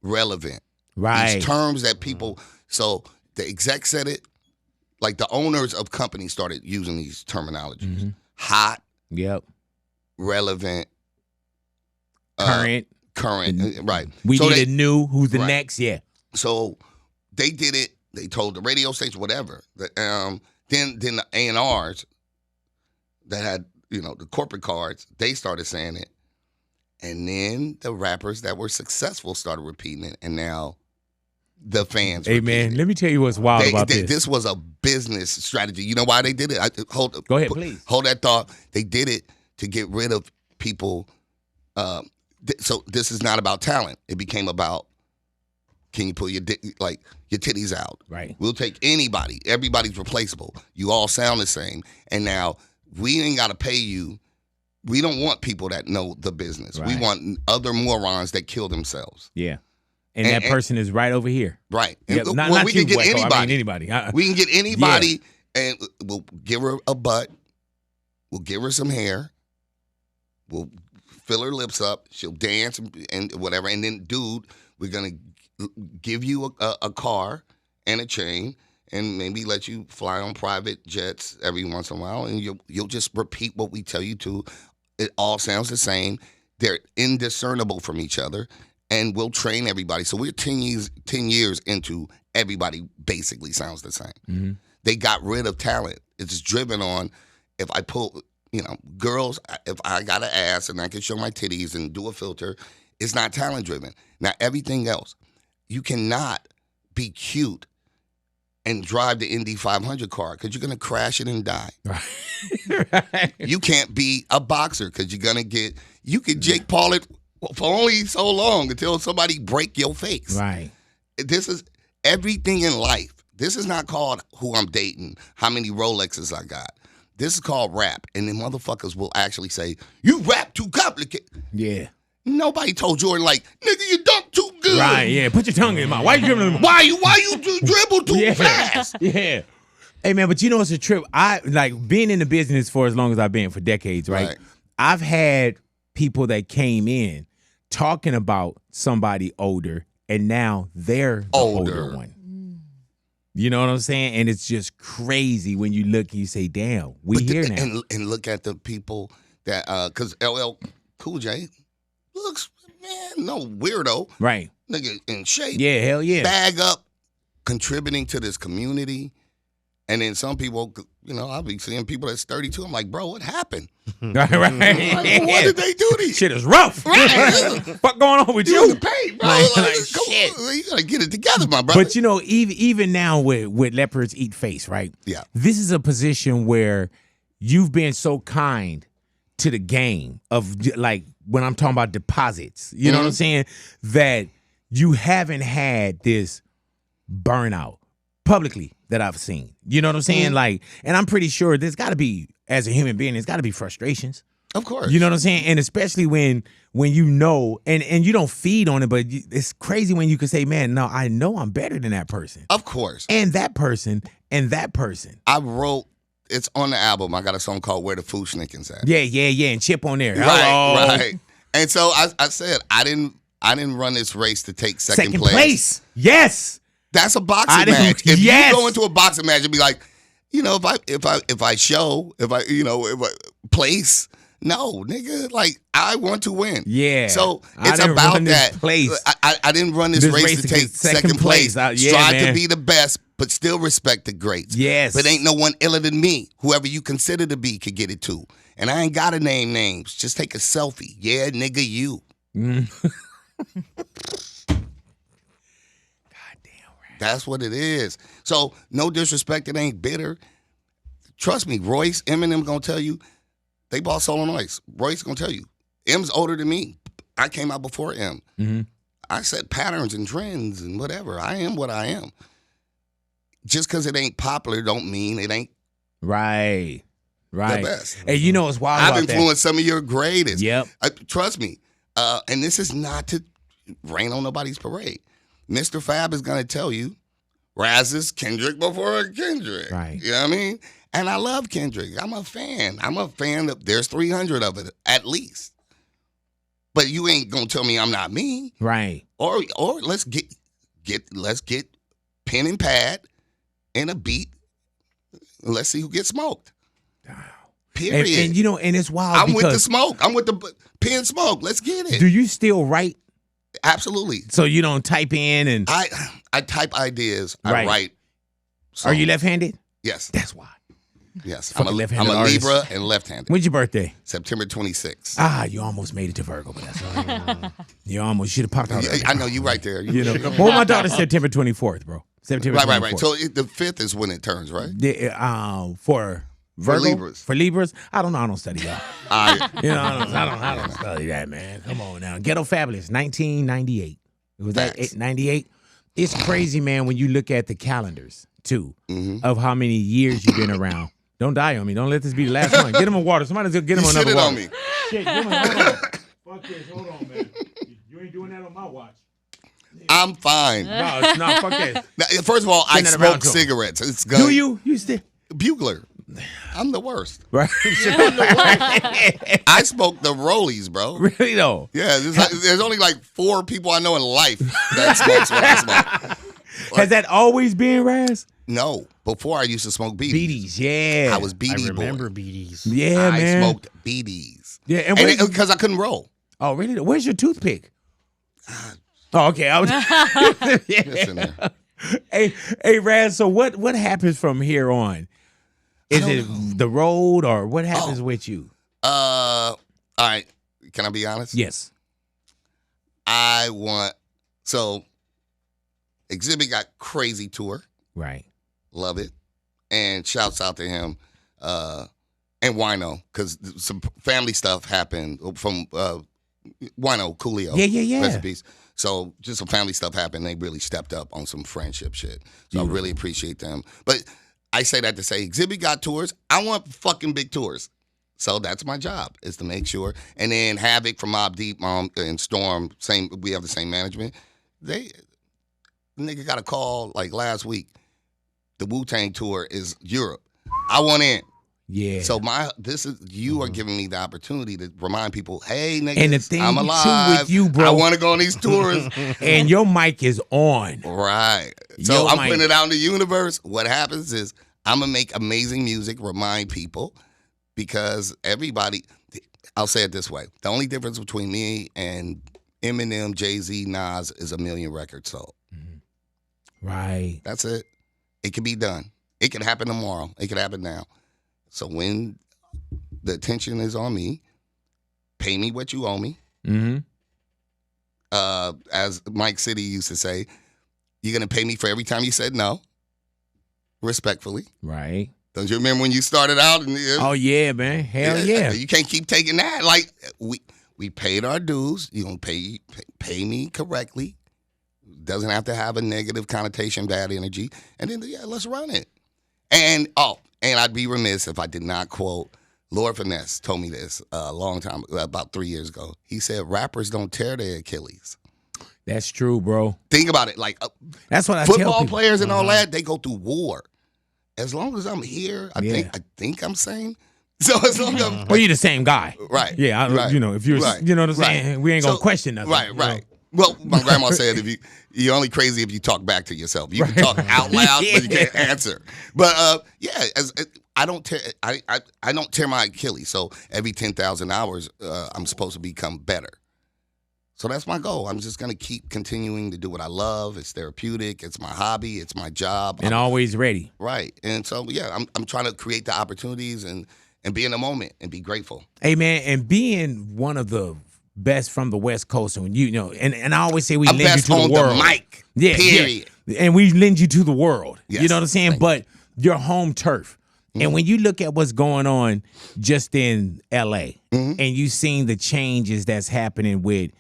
Relevant. Right. These terms that people, so the exec said it, like the owners of companies started using these terminologies. Mm-hmm. Hot. Yep. Relevant. Current. Right. We needed new. Who's the next? Yeah. So they did it. They told the radio station, whatever. Then the A&Rs that had, you know, the corporate cards, they started saying it. And then the rappers that were successful started repeating it. And now the fans. Hey, man, let me tell you what's wild about this. This was a business strategy. You know why they did it? Go ahead, please. Hold that thought. They did it to get rid of people. So this is not about talent. It became about, can you pull your titties out? Right. We'll take anybody. Everybody's replaceable. You all sound the same. And now we ain't got to pay you. We don't want people that know the business. Right. We want other morons that kill themselves. Yeah. And that person is right over here. Right. Yep. Well, Not we can get Wacko. anybody. I mean anybody. We can get anybody, and we'll give her a butt. We'll give her some hair. We'll fill her lips up. She'll dance and whatever. And then, dude, we're going to give you a car and a chain and maybe let you fly on private jets every once in a while. And you'll just repeat what we tell you to. It all sounds the same. They're indiscernible from each other. And we'll train everybody. So we're 10 years into everybody basically sounds the same. Mm-hmm. They got rid of talent. It's driven on, if I pull, girls, if I got an ass and I can show my titties and do a filter, it's not talent driven. Now, everything else, you cannot be cute and drive the Indy 500 car because you're going to crash it and die. Right. You can't be a boxer because you're going to you could Jake Paul it for only so long until somebody break your face. Right. This is everything in life. This is not called who I'm dating, how many Rolexes I got. This is called rap. And then motherfuckers will actually say, you rap too complicated. Yeah. Nobody told Jordan, like, nigga, you dunk too good. Right, yeah. Put your tongue in your mouth. Why you giving them? Why you dribble too fast? Yeah. Hey, man, but you know it's a trip. I like being in the business for as long as I've been, for decades, right? I've had people that came in talking about somebody older, and now they're the older one. You know what I'm saying? And it's just crazy when you look and you say, damn, we here now. And look at the people that, because LL Cool J looks, man, no weirdo. Right. Nigga in shape. Yeah, hell yeah. Bag up, contributing to this community. And then some people, I'll be seeing people that's 32. I'm like, bro, what happened? Right. What did they do to you? Shit is rough. Right. Fuck going on with You you? have to pay, bro. Shit. You got to get it together, my brother. But, even now with Leopards Eat Face, right? Yeah. This is a position where you've been so kind to the game of, like, when I'm talking about deposits, you know what I'm saying? That you haven't had this burnout publicly that I've seen. You know what I'm saying? Like, and I'm pretty sure there's got to be, as a human being, there's got to be frustrations. Of course. You know what I'm saying? And especially when you know, and you don't feed on it, but it's crazy when you can say, man, no, I know I'm better than that person. Of course. And that person, and that person. I wrote, it's on the album. I got a song called Where the Fushnickens At. Yeah, and Chip on there. Right. And so I said, I didn't run this race to take second place. Yes. That's a boxing match. If you go into a boxing match and be like, if I place, no, nigga, like I want to win. Yeah. So it's about that. Place. I didn't run this race to take second place. Strive to be the best, but still respect the greats. Yes. But ain't no one iller than me. Whoever you consider to be could get it too. And I ain't gotta name names. Just take a selfie. Yeah, nigga, you. That's what it is. So no disrespect, it ain't bitter. Trust me, Royce, Eminem gonna tell you, they bought Soul and Royce. Royce gonna tell you, M's older than me. I came out before M. Mm-hmm. I set patterns and trends and whatever. I am what I am. Just because it ain't popular don't mean it ain't right. the best. And you know what's wild I've about influenced some of your greatest. Yep. Trust me. And this is not to rain on nobody's parade. Mr. Fab is going to tell you, Ras is Kendrick before Kendrick. Right. You know what I mean? And I love Kendrick. I'm a fan. There's 300 of it, at least. But you ain't going to tell me I'm not me. Right. Or let's get pen and pad and a beat. Let's see who gets smoked. Period. And it's wild. I'm with the smoke. I'm with the pen smoke. Let's get it. Do you still write? Absolutely. So you don't type in and I type ideas. Right. I write. Are you left-handed? Yes. That's why. Yes. I'm a left-handed artist. Libra and left-handed. When's your birthday? September 26th. You almost made it to Virgo, but that's all right. You almost should have popped out. I know you right there. Well, my daughter's September 24th, bro. September 24th. Right. So the 5th is when it turns, right? For Virgo, for Libras. I don't know. I don't study that. I don't study that, man. Come on now. Ghetto Fabulous, 1998. Was that 98? It's crazy, man, when you look at the calendars, too, of how many years you've been around. Don't die on me. Don't let this be the last one. Get him a water. Somebody's going to get him another water. On me. Shit, hold on. Fuck this. Hold on, man. You ain't doing that on my watch. I'm fine. No, it's not. Fuck that. Now, first of all, I smoke cigarettes. It's good. Do you? You still? Bugler. I'm the worst. Right. I smoke the rollies, bro. Really though? Yeah. There's only like 4 people I know in life that smokes what I smoke. Has that always been, Ras? No. Before I used to smoke BDs. BDs, yeah. I was BD boy. I remember BDs. Yeah, man. I smoked BDs. Yeah, and because I couldn't roll. Oh, really? Where's your toothpick? Oh, okay. I was. It's in there. Hey, Ras. So what happens from here on? Is it the road or what happens with you? All right. Can I be honest? Yes. So Exhibit got crazy tour. Right. Love it. And shouts out to him and Wino, because some family stuff happened from Wino, Coolio. Yeah. Rest in peace. So just some family stuff happened. They really stepped up on some friendship shit. So I really appreciate them. But I say that to say Exhibit got tours. I want fucking big tours. So that's my job, is to make sure. And then Havoc from Mobb Deep and Storm, we have the same management. Nigga got a call like last week. The Wu-Tang tour is Europe. I want in. Yeah. So you are giving me the opportunity to remind people, hey niggas, and the thing I'm alive. Too with you, bro. I want to go on these tours. And your mic is on. Right. So I'm putting it out in the universe. What happens is I'm gonna make amazing music, remind people, because everybody, I'll say it this way. The only difference between me and Eminem, Jay-Z, Nas is 1 million records sold. Right. That's it. It can be done. It can happen tomorrow. It can happen now. So when the attention is on me, pay me what you owe me. Mm-hmm. As Mike City used to say, you're going to pay me for every time you said no, respectfully. Right. Don't you remember when you started out? Oh, yeah, man. Hell yeah. You can't keep taking that. Like, we paid our dues. You're going to pay me correctly. Doesn't have to have a negative connotation, bad energy. And then, let's run it. And I'd be remiss if I did not quote Lord Finesse told me this a long time, about 3 years ago. He said, rappers don't tear their Achilles. That's true, bro. Think about it. Like, that's what I tell football people. Players and all that, they go through war. As long as I'm here, I think I'm sane. So as long as I'm... Well, you're the same guy. Right. Yeah, right. You know, if you're, you know what I'm saying? We ain't going to question nothing. Right. Well, my grandma said you're only crazy if you talk back to yourself. You can talk out loud, but you can't answer. But I don't tear my Achilles. So every 10,000 hours, I'm supposed to become better. So that's my goal. I'm just gonna keep continuing to do what I love. It's therapeutic. It's my hobby. It's my job. And always ready. Right. And so I'm trying to create the opportunities and be in the moment and be grateful. Hey man, and being one of the best from the West Coast, and you know, and I always say we lend you to the world. The mic. Yeah, period. Yeah. And we lend you to the world. Yes. You know what I'm saying? But your home turf. Mm-hmm. And when you look at what's going on just in LA, and you seen the changes that's happening with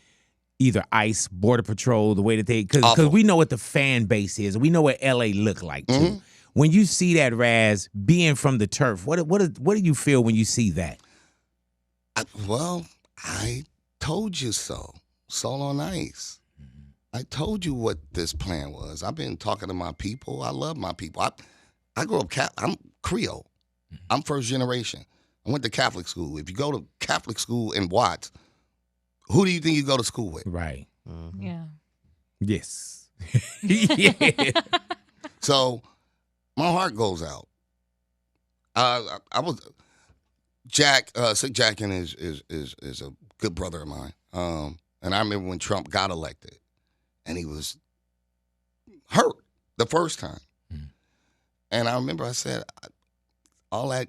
either ICE, Border Patrol, the way that they, because we know what the fan base is. We know what LA look like too. When you see that, Raz, being from the turf, what do you feel when you see that? I told you so. Soul on Ice. I told you what this plan was. I've been talking to my people. I love my people. I grew up, I'm Creole. I'm first generation. I went to Catholic school. If you go to Catholic school in Watts, who do you think you go to school with? Right. Yeah. Yes. Yeah. So my heart goes out. I was Jack. Sick Jackin is a good brother of mine. And I remember when Trump got elected, and he was hurt the first time. And I remember I said, all that.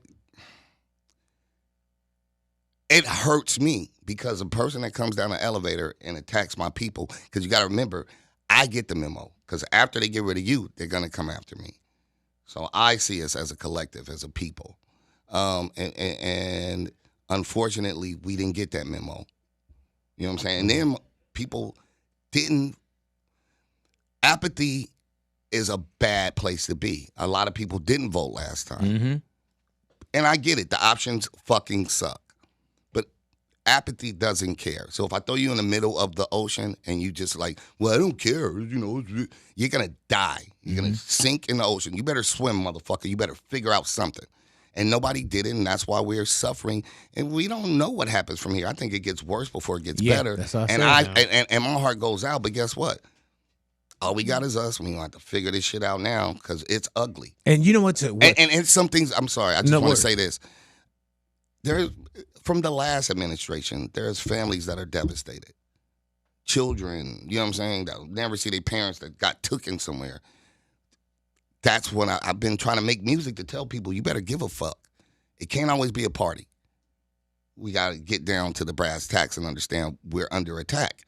It hurts me because a person that comes down the elevator and attacks my people, because you got to remember, I get the memo. Because after they get rid of you, they're going to come after me. So I see us as a collective, as a people. And unfortunately, we didn't get that memo. You know what I'm saying? And then people didn't. Apathy is a bad place to be. A lot of people didn't vote last time. And I get it. The options fucking suck. Apathy doesn't care. So if I throw you in the middle of the ocean and you just like, well, I don't care, you know, you're going to die. You're going to sink in the ocean. You better swim, motherfucker. You better figure out something. And nobody did it, and that's why we're suffering. And we don't know what happens from here. I think it gets worse before it gets better. That's what and my heart goes out, but guess what? All we got is us. We're going to have to figure this shit out now because it's ugly. And you know what? And some things, I'm sorry, I just want to say this. From the last administration, there's families that are devastated. Children, you know what I'm saying, that never see their parents that got taken somewhere. that's when I've been trying to make music to tell people, you better give a fuck. It can't always be a party. We got to get down to the brass tacks and understand we're under attack.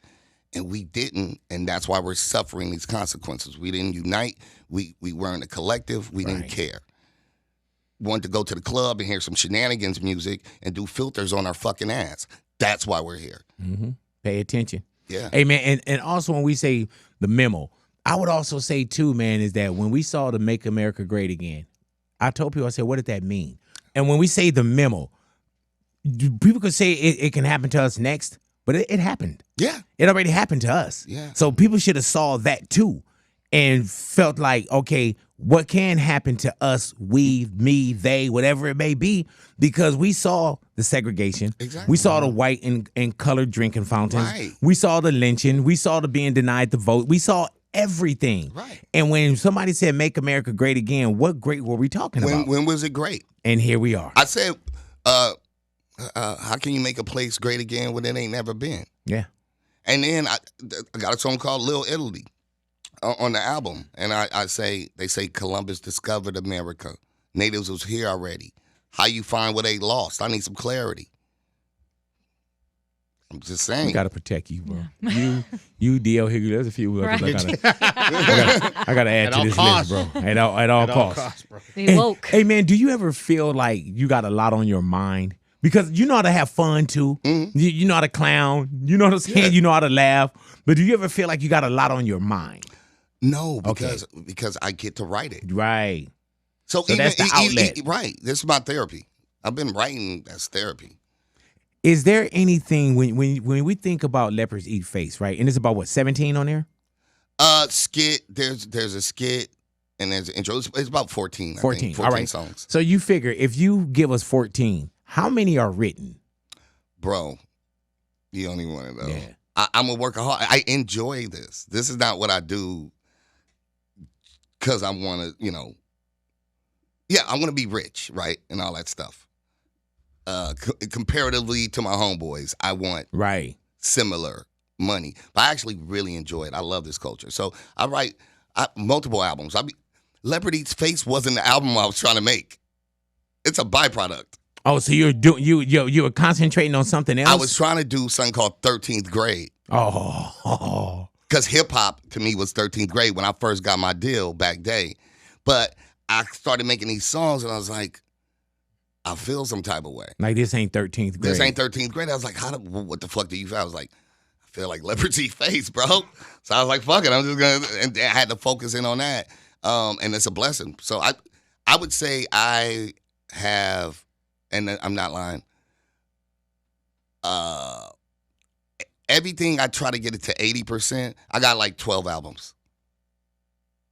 And we didn't, and that's why we're suffering these consequences. We didn't unite. We weren't a collective. We didn't care. Wanted to go to the club and hear some shenanigans music and do filters on our fucking ass. That's why we're here. Mm-hmm. Pay attention. Yeah. Hey, man, and also when we say the memo, I would also say, too, man, is that when we saw the Make America Great Again, I told people, I said, what did that mean? And when we say the memo, people could say it can happen to us next, but it happened. Yeah. It already happened to us. Yeah. So people should have saw that too and felt like, okay, what can happen to us, we, me, they, whatever it may be, because we saw the segregation. Exactly. We saw the white and colored drinking fountains. Right. We saw the lynching. We saw the being denied the vote. We saw everything. Right. And when somebody said Make America Great Again, what great were we talking about? When was it great? And here we are. I said, how can you make a place great again when it ain't never been? Yeah. And then I got a song called Little Italy on the album. And they say Columbus discovered America. Natives was here already. How you find what they lost? I need some clarity. I'm just saying. We got to protect you, bro. You, D.L. Higgley, there's a few others Right. I got to add to this list, bro. At all costs. bro. And, Woke. hey, man, do you ever feel like you got a lot on your mind? Because you know how to have fun, too. Mm-hmm. You know how to clown. You know what I'm saying? Yeah. You know how to laugh. But do you ever feel like you got a lot on your mind? No, because I get to write it. Right. So that's the outlet. Right. This is my therapy. I've been writing as therapy. Is there anything, when we think about Leopards Eat Face, right? And it's about, what, 17 on there? Skit. There's a skit. And there's an intro. It's about 14. 14. I think. 14 All right. songs. So you figure if you give us 14, how many are written? Bro, you don't even want to know. Yeah. I'm a workaholic. I enjoy this. This is not what I do because I want to, I want to be rich, right? And all that stuff. Comparatively to my homeboys, I want similar money. But I actually really enjoy it. I love this culture. So I write multiple albums. Leopard Eats Face wasn't the album I was trying to make. It's a byproduct. Oh, so you were concentrating on something else? I was trying to do something called 13th grade. Oh. Because hip-hop, to me, was 13th grade when I first got my deal back day. But I started making these songs, and I was like, I feel some type of way. Like, this ain't 13th grade. This ain't 13th grade. I was like, what the fuck do you feel? I was like, I feel like Leopard Eats Face, bro. So I was like, fuck it. I'm just going to, and I had to focus in on that. And it's a blessing. So I would say I have, and I'm not lying, everything I try to get it to 80%, I got like 12 albums.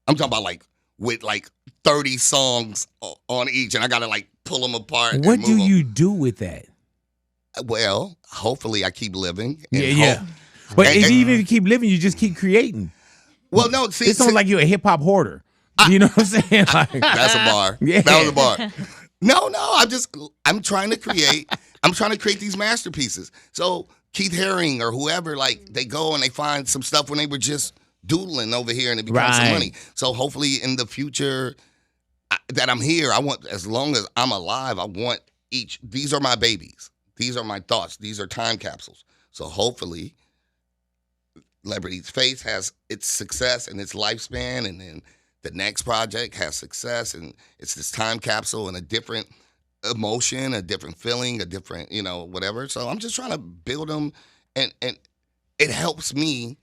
I'm talking about like with like 30 songs on each, and I got to like pull them apart. What do you do with that? Well, hopefully I keep living. Yeah. But even if you keep living, you just keep creating. Well, no, see. It's not like you're a hip hop hoarder. You know what I'm saying? Like, that's a bar. Yeah. That was a bar. No, I'm trying to create. I'm trying to create these masterpieces. So Keith Haring or whoever, like, they go and they find some stuff when they were just doodling over here and it becomes some money. So hopefully in the future that I'm here, I want, as long as I'm alive, I want each. These are my babies. These are my thoughts. These are time capsules. So hopefully Leopard Eats Face has its success and its lifespan, and then the next project has success, and it's this time capsule and a different emotion, a different feeling, a different, whatever. So I'm just trying to build them, and it helps me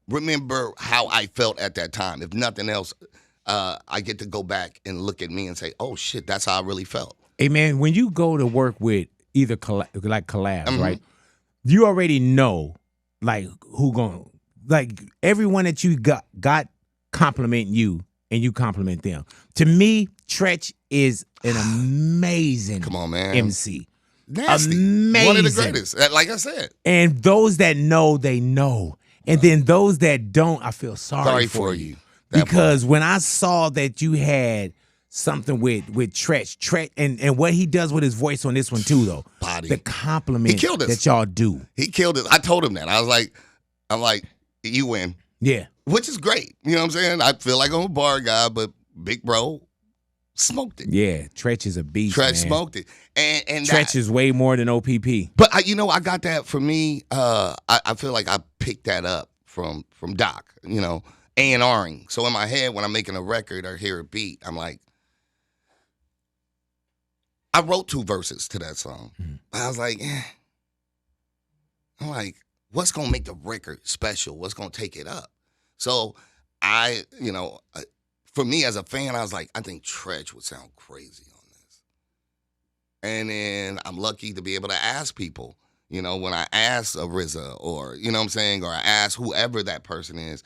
remember how I felt at that time. If nothing else, I get to go back and look at me and say, oh, shit, that's how I really felt. Hey, man, when you go to work with either collabs, right, you already know, like, who going to, like, everyone that you got compliment you and you compliment them. To me, Tretch is an amazing MC. Nasty. Amazing. One of the greatest, like I said. And those that know, they know. And then those that don't, I feel sorry for you. Because when I saw that you had something with Tretch, and what he does with his voice on this one too, though. Body. The compliment that y'all do. He killed it. I told him that. I'm like, you win. Yeah. which is great. You know what I'm saying? I feel like I'm a bar guy, but Big Bro smoked it. Yeah, Tretch is a beast, Tretch man. smoked it. And Tretch is way more than OPP. But, I got that for me. I feel like I picked that up from Doc, A&Ring. So in my head, when I'm making a record or hear a beat, I'm like, I wrote 2 verses to that song. But I was like, I'm like, what's going to make the record special? What's going to take it up? So for me as a fan, I was like, I think Tretch would sound crazy on this. And then I'm lucky to be able to ask people, when I ask a RZA or, or I ask whoever that person is,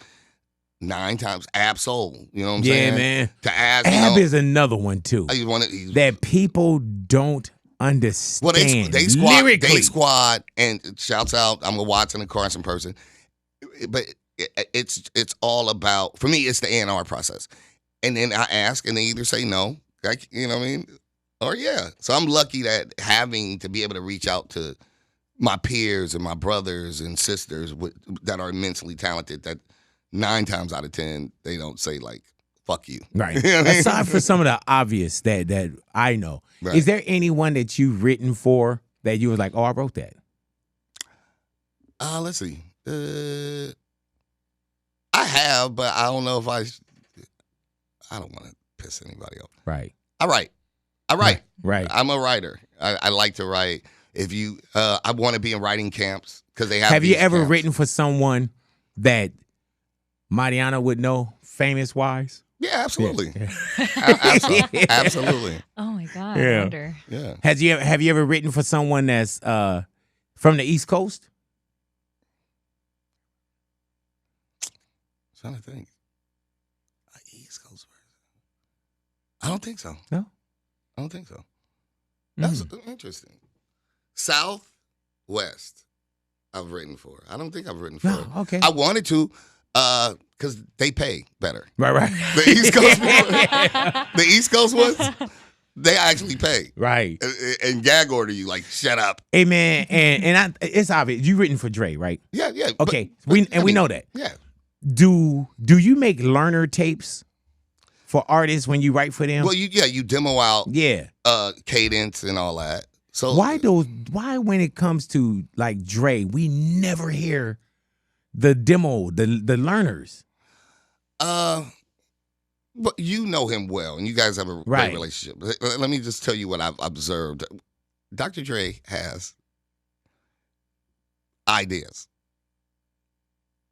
9 times Ab-Soul, you know what I'm saying? Yeah, man. To ask, Ab is another one, too. That people don't understand. Well, they squad, and shouts out, I'm a Watson and Carson person. But it's all about, for me, it's the A&R process. And then I ask, and they either say no, or yeah. So I'm lucky that having to be able to reach out to my peers and my brothers and sisters that are immensely talented, that 9 times out of 10, they don't say, like, fuck you. Right. You know what I mean? Aside from some of the obvious that I know, right. Is there anyone that you've written for that you was like, oh, I wrote that? Let's see. I have, but I don't know if I don't want to piss anybody off. Right. I write. Right. I'm a writer. I like to write. If you, I want to be in writing camps because they have. Have you ever camps. written for someone that Mariana would know, famous wise? Yeah, absolutely. Yeah. Absolutely. Oh my God, Yeah. I wonder. Yeah. Have you ever written for someone that's from the East Coast? I'm trying to think. East Coast person. I don't think so. No? I don't think so. That's interesting. Southwest, I've written for. I don't think I've written for. No, okay. I wanted to, because they pay better. Right. The East Coast ones, they actually pay. Right. And gag order you, like, shut up. Hey man, and it's obvious you written for Dre, right? Yeah. Okay, we know that. Yeah. Do you make learner tapes for artists when you write for them? Well, you demo out. Yeah. Cadence and all that. So Why when it comes to like Dre, we never hear the demo, the learners? But you know him well, and you guys have a great relationship. Let me just tell you what I've observed. Dr. Dre has ideas,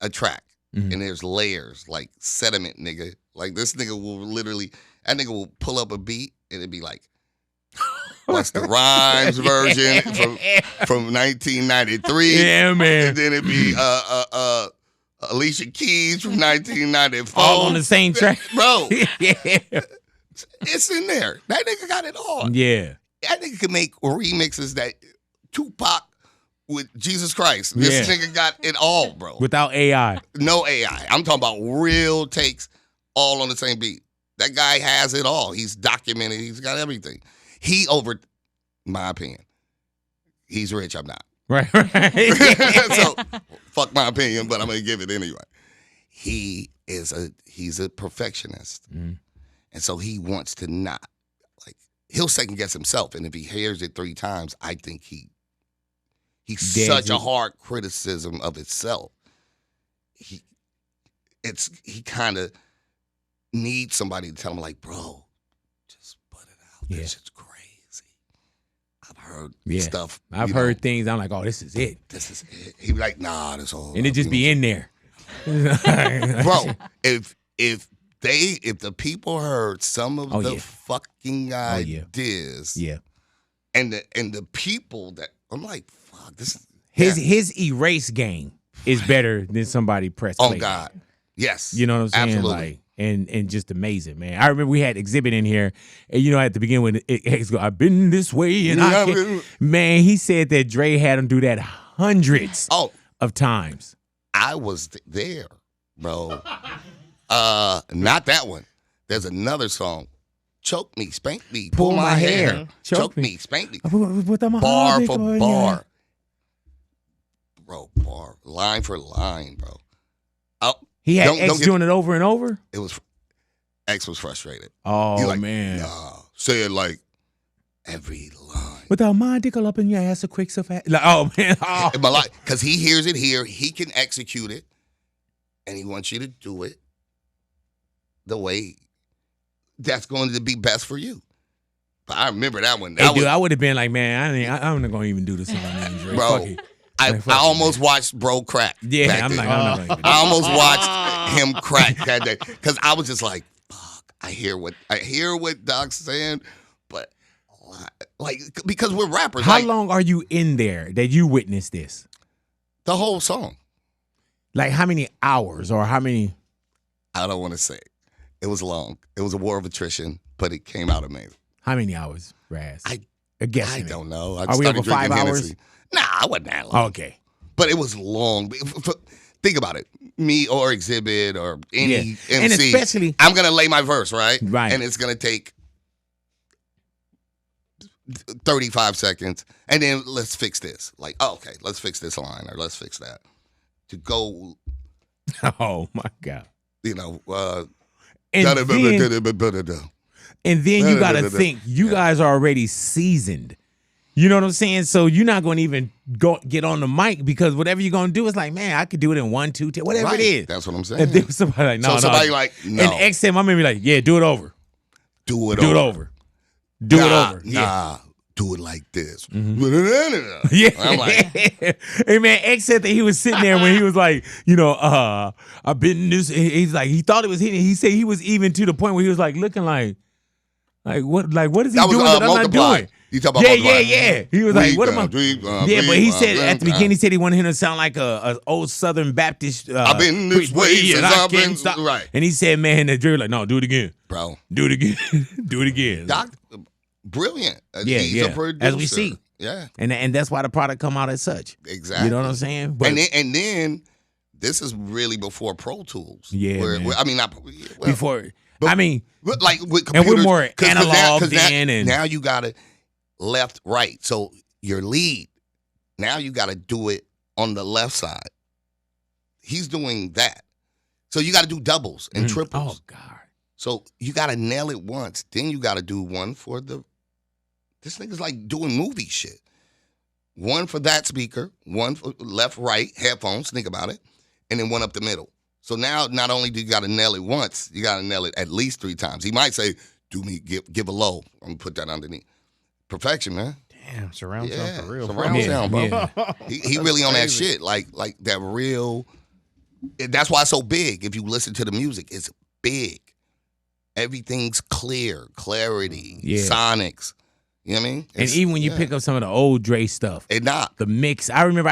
a track, and there's layers, like sediment, nigga. Like this nigga that nigga will pull up a beat, and it'd be like, what's the Rhymes version from 1993? Yeah, man. And then it'd be Alicia Keys from 1994. All on the same track. Bro, Yeah. it's in there. That nigga got it all. Yeah. That nigga can make remixes that Tupac with Jesus Christ. This nigga got it all, bro. Without AI. No AI. I'm talking about real takes all on the same beat. That guy has it all. He's documented. He's got everything. My opinion, he's rich. I'm not. Right. So, fuck my opinion, but I'm going to give it anyway. He's a perfectionist. And so he wants to not, he'll second guess himself. And if he hears it 3 times, I think he's such a hard criticism of itself. He kind of needs somebody to tell him, like, bro, just put it out. This shit's crazy. I've heard stuff. I've heard things. I'm like, oh, this is it. This is it. He be like, nah, this whole. And it just be in there. Bro, if the people heard some of the fucking ideas, and the people that I'm like, fuck, this his erase game is better than somebody press play. Oh God, yes, you know what I'm saying? Absolutely. Like, and just amazing, man. I remember we had Exhibit in here, and at the beginning when it go, I've been this way, and man, he said that Dre had him do that hundreds of times. I was there, bro. Not that one. There's another song. Choke me, spank me, pull my hair. Choke me, spank me. Bar for bar. Bro, line for line, bro. He had X doing it over and over? It was X was frustrated. Oh, like, man. Nah, say it like every line. Without my dick all up in your ass, a quick so fast. Like, oh, man. Oh. Because he hears it here. He can execute it. And he wants you to do it the way that's going to be best for you. But I remember that one. Dude, I would have been like, man, I'm not going to even do this. Bro, I almost watched bro crack. Yeah, I'm like, I almost watched him crack that day because I was just like, fuck. I hear what Doc's saying, but like because we're rappers. How long are you in there that you witnessed this? The whole song. Like how many hours or how many? I don't want to say. It was long. It was a war of attrition, but it came out amazing. How many hours, Ras? I don't know. Are we over 5 hours? Hennessy. Nah, I wasn't that long. Okay. But it was long. Think about it. Me or Exhibit or any MC. And especially, I'm going to lay my verse, right? Right. And it's going to take 35 seconds. And then let's fix this. Like, oh, okay, let's fix this line or let's fix that. To go. Oh, my God. You know. And then you got to think, you guys are already seasoned. You know what I'm saying? So you're not going to even get on the mic because whatever you're going to do is like, man, I could do it in 1, 2, 10, whatever it is. That's what I'm saying. And then somebody like, no, so somebody like, no. And X him, I'm going to be like, yeah, do it over. Do it over. Do it over. Nah, do it like this. Mm-hmm. Yeah. I'm like, hey, man, X said that he was sitting there when he was like, you know, I've been in this. He's like, he thought it was hitting. He said he was even to the point where he was like looking like what is he doing that I'm not doing? You talk about yeah. He was like, what am I? Yeah, but he said at the beginning, he said he wanted him to sound like a old Southern Baptist. I've been this way since I've been right. And he said, man, the jury like, no, do it again, bro. Do it again. Do it again. Doc, brilliant. Yeah, He's a producer. As we see. Yeah, and that's why the product come out as such. Exactly. You know what I'm saying? But, and then this is really before Pro Tools. Yeah, where, I mean, not before. But, I mean, but like with computers, and we're more analog then, and now you got it left, right. So your lead, now you got to do it on the left side. He's doing that, so you got to do doubles and triples. Oh God! So you got to nail it once, then you got to do one for the. This nigga's like doing movie shit. One for that speaker, one for left, right, headphones. Think about it, and then one up the middle. So now, not only do you got to nail it once, you got to nail it at least 3 times. He might say, "Do me give a low." I'm gonna put that underneath. Perfection, man. Damn, surround sound for real. Surround sound, bro. Yeah. He really on that shit, like that real. That's why it's so big. If you listen to the music, it's big. Everything's clarity, sonics. You know what I mean? And even when you pick up some of the old Dre stuff, the mix. I remember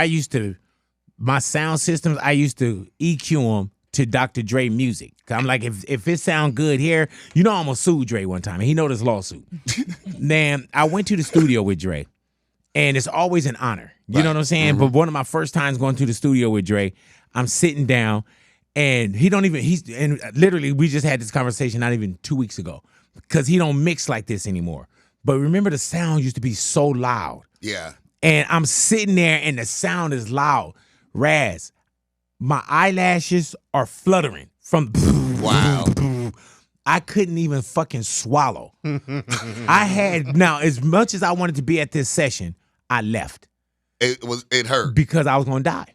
my sound systems, I used to EQ them to Dr. Dre music. I'm like, if it sound good here, you know, I almost sued Dre one time, and he know this lawsuit. Man, I went to the studio with Dre, and it's always an honor. You know what I'm saying? Mm-hmm. But one of my first times going to the studio with Dre, I'm sitting down, and and literally we just had this conversation not even 2 weeks ago, because he don't mix like this anymore. But remember, the sound used to be so loud. Yeah. And I'm sitting there, and the sound is loud. Ras, my eyelashes are fluttering from wow. I couldn't even fucking swallow. Now, as much as I wanted to be at this session, I left. It hurt. Because I was gonna die.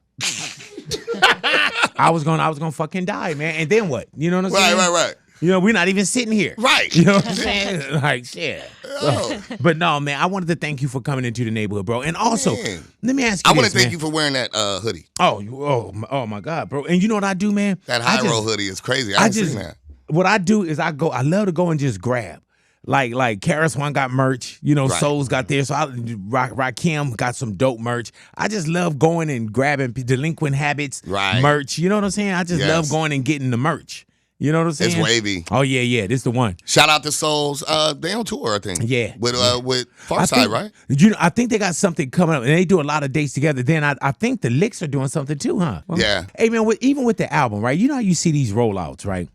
I was gonna fucking die, man. And then what? You know what I'm saying? Right. You know, we're not even sitting here. Right. You know what I'm saying? Like, shit. Oh. But no, man, I wanted to thank you for coming into the neighborhood, bro. And also, let me ask you I want to thank you for wearing that hoodie. Oh my God, bro. And you know what I do, man? That high roll hoodie is crazy. I seen that. What I do is I love to go and just grab. Like Karis One got merch, you know, Souls got there. So Rakim got some dope merch. I just love going and grabbing Delinquent Habits merch. You know what I'm saying? I just love going and getting the merch. You know what I'm saying? It's wavy. Oh, yeah. This the one. Shout out to Souls. They on tour, I think. Yeah. With Farside, right? You know, I think they got something coming up, and they do a lot of dates together. Then I think the Licks are doing something too, huh? Well, yeah. Hey, man, even with the album, right? You know how you see these rollouts, right?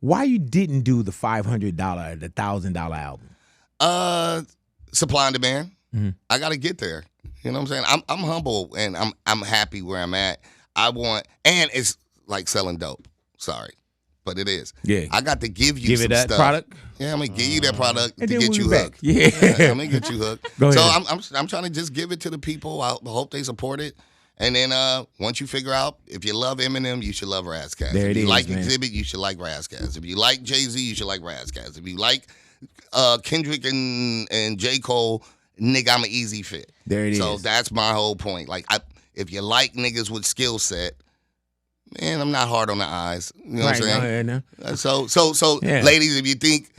Why you didn't do the $500, the $1,000 album? Supply and demand. Mm-hmm. I got to get there. You know what I'm saying? I'm humble, and I'm happy where I'm at. And it's like selling dope. Sorry. But it is. Yeah. I got to give you Give some it that stuff. product. Yeah, I'm gonna give you that product And to then get we'll you be back. hooked. Yeah. I'm gonna get you hooked. Go So ahead. I'm trying to just give it to the people. I hope they support it. And then once you figure out if you love Eminem, you should love Ras Kass. There if it you is, like man. Exhibit, you should like Ras Kass. If you like Jay-Z, you should like Ras Kass. If you like Kendrick and J. Cole, nigga, I'm an easy fit. There it is. So that's my whole point. Like, if you like niggas with skill set, man, I'm not hard on the eyes. You know what I'm saying? Go ahead now. So, Yeah. ladies, if you think,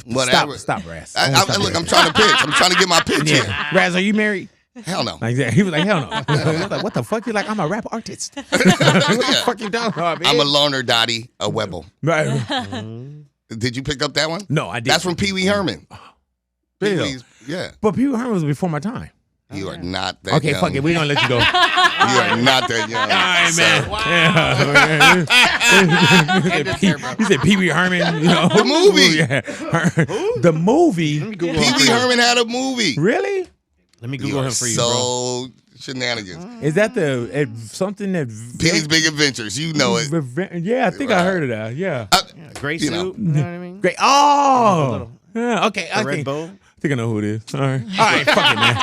whatever. Stop, Ras. Look, I'm trying to pitch. I'm trying to get my pitch in. Yeah. Ras, are you married? Hell no. Like that. He was like, hell no. I was like, what the fuck? You're like, I'm a rap artist. What the fuck you talking about, man? I'm a loner, Dottie, a Webble. Right. Did you pick up that one? No, I didn't. That's from Pee Wee Herman. Really? Yeah. But Pee Wee Herman was before my time. You are not that Okay, young. fuck it. We're going to let you go. You are not that young. All right, man. Yeah. He said Pee Wee Herman. You know. The movie. Yeah. The movie. Pee Wee Herman had a movie. Really? Let me You Google are him for you, bro. so shenanigans. Is that something that... Pee-wee's Big Adventures. You know it. Yeah, I think I heard of that. Yeah. Great You suit. know. You know what I mean? Great. Oh. Yeah, okay. The I Red think Bull. I know who it is. All right, fuck it, man.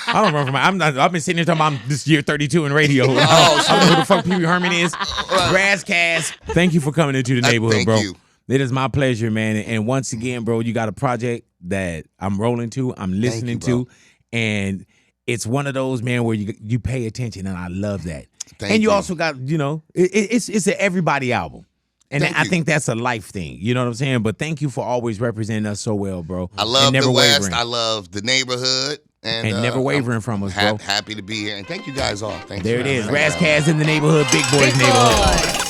I don't run from I've been sitting here talking about I'm this year 32 in radio. I don't know who the fuck Pee Wee Herman is. Ras Kass, thank you for coming into the neighborhood, thank bro. you. It is my pleasure, man. And once again, bro, you got a project that I'm rolling to, I'm listening to, and it's one of those, man, where you pay attention, and I love that. Thank you. Also got, it's an everybody album. And I think that's a life thing. You know what I'm saying? But thank you for always representing us so well, bro. I love never the West. wavering. I love the neighborhood. And never wavering from us, bro. Happy to be here. And thank you guys all. Thanks There for it is. having me. Ras Kass in the neighborhood, Big Boy's neighborhood.